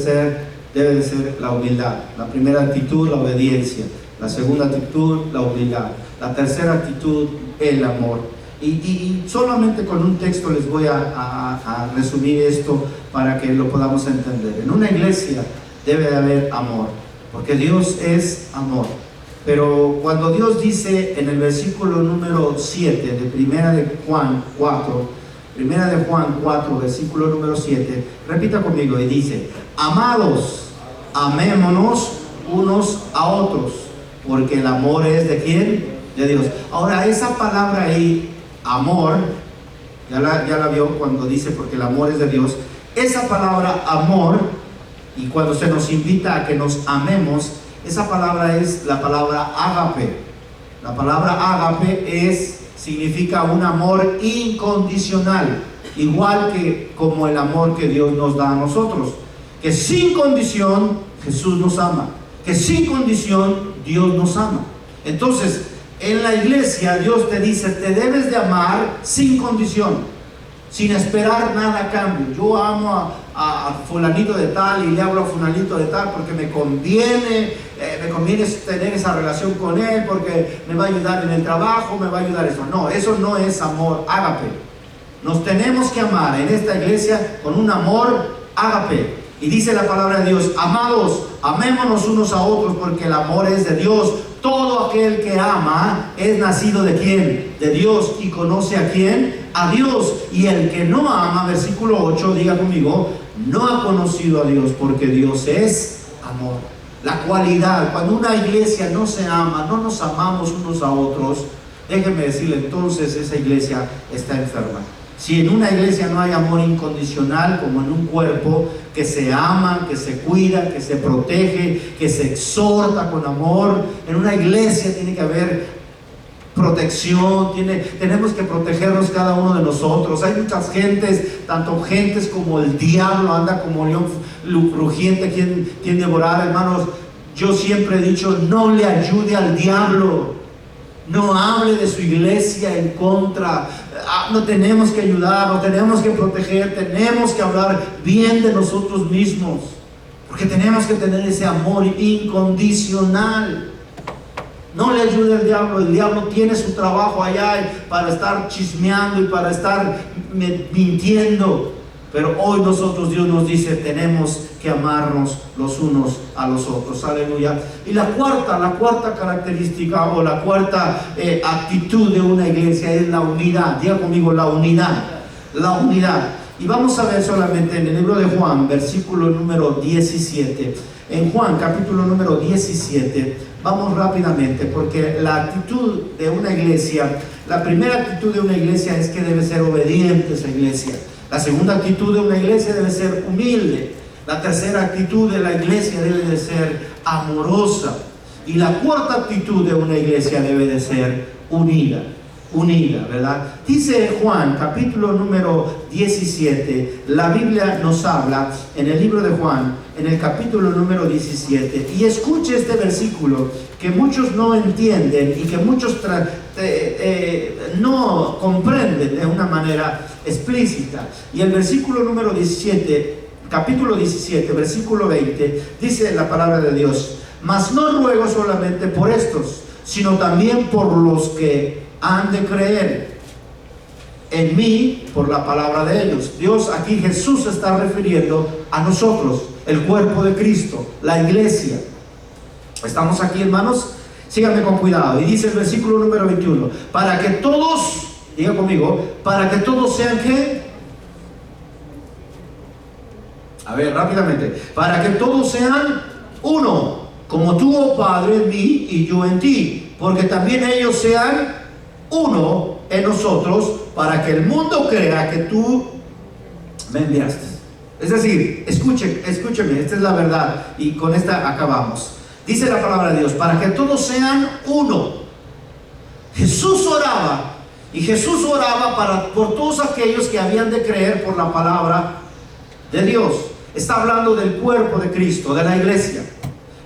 de ser la humildad. La primera actitud, la obediencia. La segunda actitud, la humildad. La tercera actitud, el amor. Y solamente con un texto les voy a resumir esto para que lo podamos entender. En una iglesia debe de haber amor, porque Dios es amor. Pero cuando Dios dice en el versículo número 7 de primera de Juan 4, versículo número 7, repita conmigo y dice: amados, amémonos unos a otros, porque el amor es ¿de quién? De Dios. Ahora, esa palabra ahí, amor, ya la vio cuando dice porque el amor es de Dios. Esa palabra amor, y cuando se nos invita a que nos amemos, esa palabra es la palabra ágape. La palabra ágape significa un amor incondicional, igual que como el amor que Dios nos da a nosotros, que sin condición Jesús nos ama, que sin condición Dios nos ama. Entonces, en la iglesia Dios te dice, te debes de amar sin condición, sin esperar nada a cambio. Yo amo a fulanito de tal y le hablo a fulanito de tal porque me conviene tener esa relación con él, porque me va a ayudar en el trabajo, me va a ayudar eso. No, eso no es amor ágape. Nos tenemos que amar en esta iglesia con un amor ágape. Y dice la palabra de Dios: amados, amémonos unos a otros, porque el amor es de Dios. Todo aquel que ama es nacido ¿de quién? De Dios, y conoce ¿a quién? A Dios. Y el que no ama, versículo 8, diga conmigo, no ha conocido a Dios, porque Dios es amor. La cualidad, cuando una iglesia no se ama, no nos amamos unos a otros, déjenme decirle, entonces esa iglesia está enferma. Si en una iglesia no hay amor incondicional, como en un cuerpo, que se ama, que se cuida, que se protege, que se exhorta con amor, en una iglesia tiene que haber protección, tenemos que protegernos cada uno de nosotros. Hay muchas gentes, tanto gentes como el diablo anda como león rugiente, quien devorar. Hermanos, yo siempre he dicho, no le ayude al diablo, no hable de su iglesia en contra. No tenemos que ayudar, no tenemos que proteger, tenemos que hablar bien de nosotros mismos, porque tenemos que tener ese amor incondicional. No le ayude al diablo. El diablo tiene su trabajo allá para estar chismeando y para estar mintiendo. Pero hoy nosotros, Dios nos dice, tenemos que amarnos los unos a los otros. Aleluya. Y la cuarta característica o la cuarta actitud de una iglesia es la unidad. Diga conmigo, la unidad. La unidad. Y vamos a ver solamente en el libro de Juan, versículo número 17. En Juan, capítulo número 17, vamos rápidamente, porque la actitud de una iglesia, la primera actitud de una iglesia es que debe ser obediente esa iglesia. La segunda actitud de una iglesia debe ser humilde. La tercera actitud de la iglesia debe de ser amorosa. Y la cuarta actitud de una iglesia debe de ser unida, ¿verdad? Dice Juan, capítulo número 17, la Biblia nos habla en el libro de Juan, en el capítulo número 17, y escuche este versículo que muchos no entienden y que muchos no comprenden de una manera explícita. Y el versículo número 17, capítulo 17, versículo 20, dice la palabra de Dios: mas no ruego solamente por estos, sino también por los que han de creer en mí por la palabra de ellos. Dios, aquí Jesús se está refiriendo a nosotros, el cuerpo de Cristo, la iglesia. ¿Estamos aquí, hermanos? Síganme con cuidado. Y dice el versículo número 21, para que todos, diga conmigo, para que todos sean ¿qué? A ver, rápidamente. Para que todos sean uno, como tú, oh Padre, en mí y yo en ti, porque también ellos sean uno en nosotros, para que el mundo crea que tú me enviaste. Es decir, escúcheme, esta es la verdad, y con esta acabamos. Dice la palabra de Dios, para que todos sean uno. Jesús oraba, y Jesús oraba por todos aquellos que habían de creer por la palabra de Dios. Está hablando del cuerpo de Cristo, de la iglesia.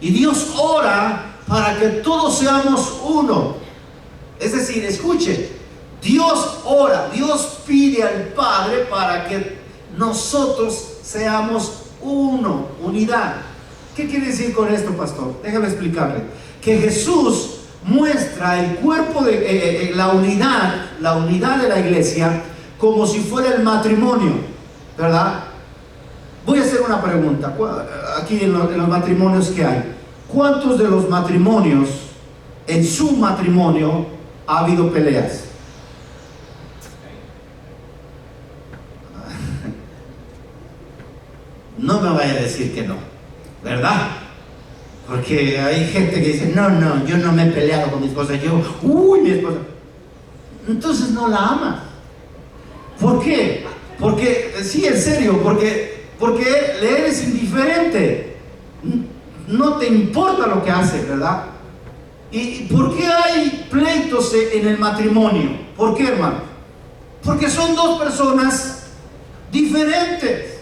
Y Dios ora para que todos seamos uno. Es decir, escuche, Dios ora, Dios pide al Padre para que nosotros seamos uno, unidad. ¿Qué quiere decir con esto, pastor? Déjame explicarle. Que Jesús muestra el cuerpo de la unidad de la iglesia como si fuera el matrimonio, ¿verdad? Voy a hacer una pregunta. Aquí en los matrimonios que hay, ¿cuántos de los matrimonios, en su matrimonio, ha habido peleas? No me vaya a decir que no, ¿verdad? Porque hay gente que dice, no, yo no me he peleado con mi esposa. Mi esposa. Entonces no la amas. ¿Por qué? Porque, sí, en serio, porque le eres indiferente. No te importa lo que hace, ¿verdad? ¿Y por qué hay pleitos en el matrimonio? ¿Por qué, hermano? Porque son dos personas diferentes.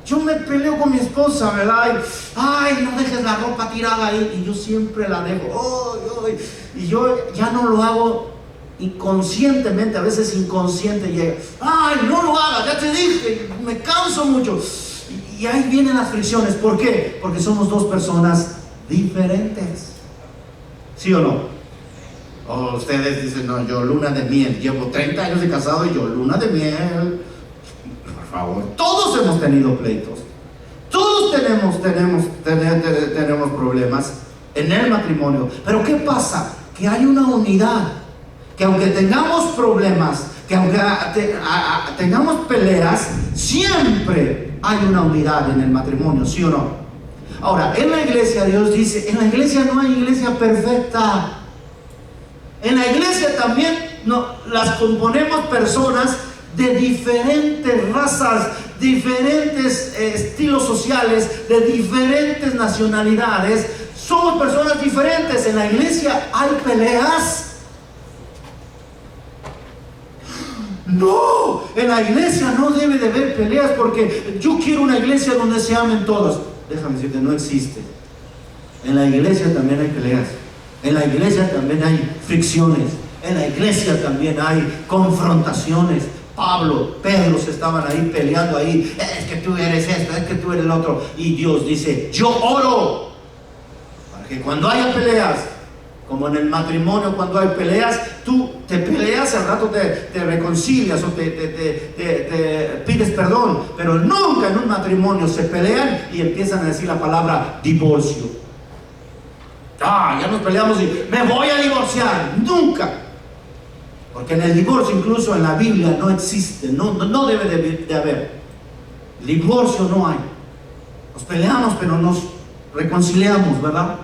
Yo me peleo con mi esposa, ¿verdad? No dejes la ropa tirada ahí. Y yo siempre la dejo. Y yo ya no lo hago inconscientemente, a veces inconsciente. Llega, no lo hagas, ya te dije, me canso mucho. Y ahí vienen las fricciones. ¿Por qué? Porque somos dos personas diferentes. ¿Sí o no? O ustedes dicen, no, yo luna de miel, llevo 30 años de casado y yo luna de miel. Por favor, todos hemos tenido pleitos. Todos tenemos problemas en el matrimonio. Pero ¿qué pasa? Que hay una unidad. Que aunque tengamos problemas, que aunque tengamos peleas, siempre hay una unidad en el matrimonio, ¿sí o no? Ahora, en la iglesia Dios dice, en la iglesia no hay iglesia perfecta. En la iglesia también las componemos personas de diferentes razas, diferentes estilos sociales, de diferentes nacionalidades. Somos personas diferentes. En la iglesia hay peleas. No, en la iglesia no debe de haber peleas, porque yo quiero una iglesia donde se amen todos. Déjame decirte, no existe. En la iglesia también hay peleas. En la iglesia también hay fricciones. En la iglesia también hay confrontaciones. Pedro se estaban ahí peleando ahí. Es que tú eres esto, es que tú eres el otro. Y Dios dice, yo oro para que cuando haya peleas, como en el matrimonio, cuando hay peleas, tú te peleas, al rato te reconcilias o te pides perdón, pero nunca en un matrimonio se pelean y empiezan a decir la palabra divorcio. Ya nos peleamos y me voy a divorciar. Nunca. Porque en el divorcio, incluso en la Biblia, no existe, no debe de haber. Divorcio no hay. Nos peleamos, pero nos reconciliamos, ¿verdad?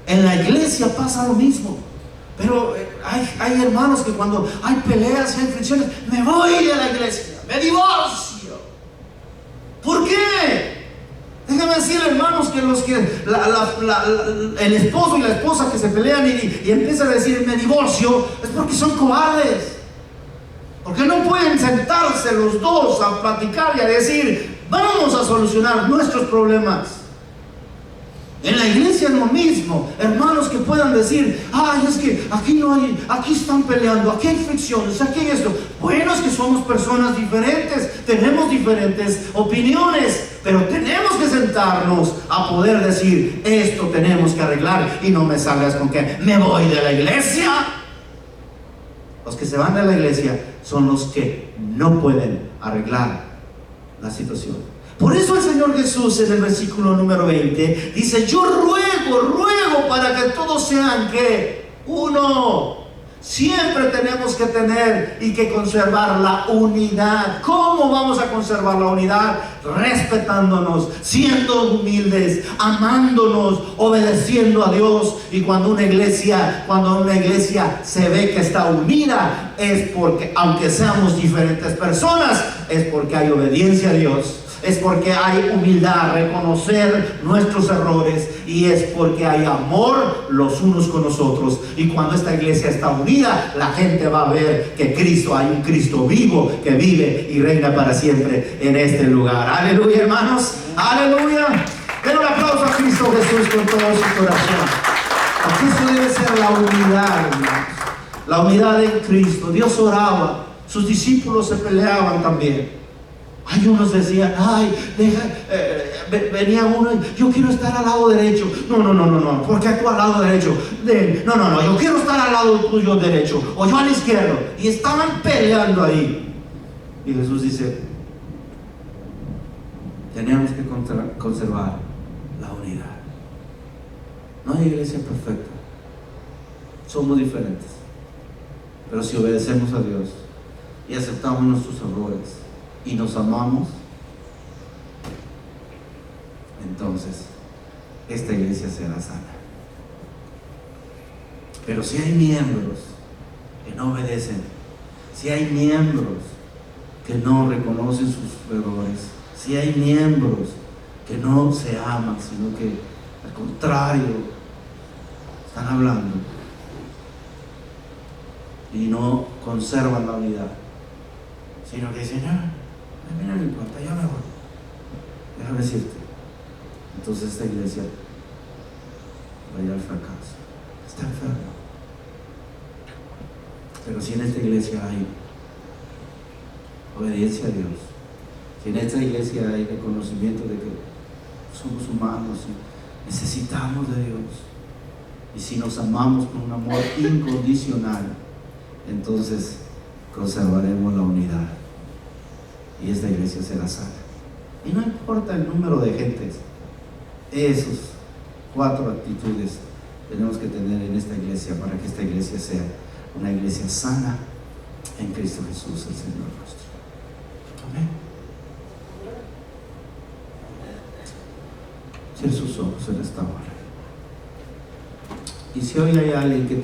En la iglesia pasa lo mismo. Pero hay hermanos que cuando hay peleas y hay fricciones, me voy de la iglesia, me divorcio. ¿Por qué? Déjame decirle, hermanos, que el esposo y la esposa que se pelean y empiezan a decir me divorcio, es porque son cobardes. Porque no pueden sentarse los dos a platicar y a decir, vamos a solucionar nuestros problemas. En la iglesia es lo mismo. Hermanos que puedan decir, es que aquí no hay, aquí están peleando, aquí hay fricciones, aquí hay esto. Bueno, es que somos personas diferentes, tenemos diferentes opiniones, pero tenemos que sentarnos a poder decir, esto tenemos que arreglar. Y no me salgas con que me voy de la iglesia. Los que se van de la iglesia son los que no pueden arreglar la situación. Por eso el Señor Jesús en el versículo número 20 dice, yo ruego para que todos sean ¿qué? Uno. Siempre tenemos que tener y que conservar la unidad. ¿Cómo vamos a conservar la unidad? Respetándonos, siendo humildes, amándonos, obedeciendo a Dios. Y cuando una iglesia se ve que está unida, es porque, aunque seamos diferentes personas, es porque hay obediencia a Dios. Es porque hay humildad, reconocer nuestros errores, y es porque hay amor los unos con los otros. Y cuando esta iglesia está unida, la gente va a ver que hay un Cristo vivo que vive y reina para siempre en este lugar. Aleluya, hermanos, aleluya. Den un aplauso a Cristo Jesús con todo su corazón. Porque eso debe ser la unidad, hermanos. La unidad en Cristo. Dios oraba, sus discípulos se peleaban también. Hay unos decían, venía uno, yo quiero estar al lado derecho. No, ¿por qué tú al lado derecho? No, yo quiero estar al lado tuyo derecho, o yo al izquierdo. Y estaban peleando ahí. Y Jesús dice, tenemos que conservar la unidad. No hay iglesia perfecta. Somos diferentes. Pero si obedecemos a Dios y aceptamos nuestros errores y nos amamos, entonces esta iglesia será sana. Pero si hay miembros que no obedecen, si hay miembros que no reconocen sus errores, si hay miembros que no se aman, sino que al contrario están hablando y no conservan la unidad, sino que dicen, a mí no me importa, yo me voy. Déjame decirte, entonces esta iglesia va a ir al fracaso. Está enferma. Pero si en esta iglesia hay obediencia a Dios, si en esta iglesia hay reconocimiento de que somos humanos y necesitamos de Dios, y si nos amamos con un amor incondicional, entonces conservaremos la unidad y esta iglesia será sana. Y no importa el número de gentes, esas 4 actitudes tenemos que tener en esta iglesia para que esta iglesia sea una iglesia sana en Cristo Jesús, el Señor nuestro. Amén. Cierre sus ojos en esta hora. Y si hoy hay alguien que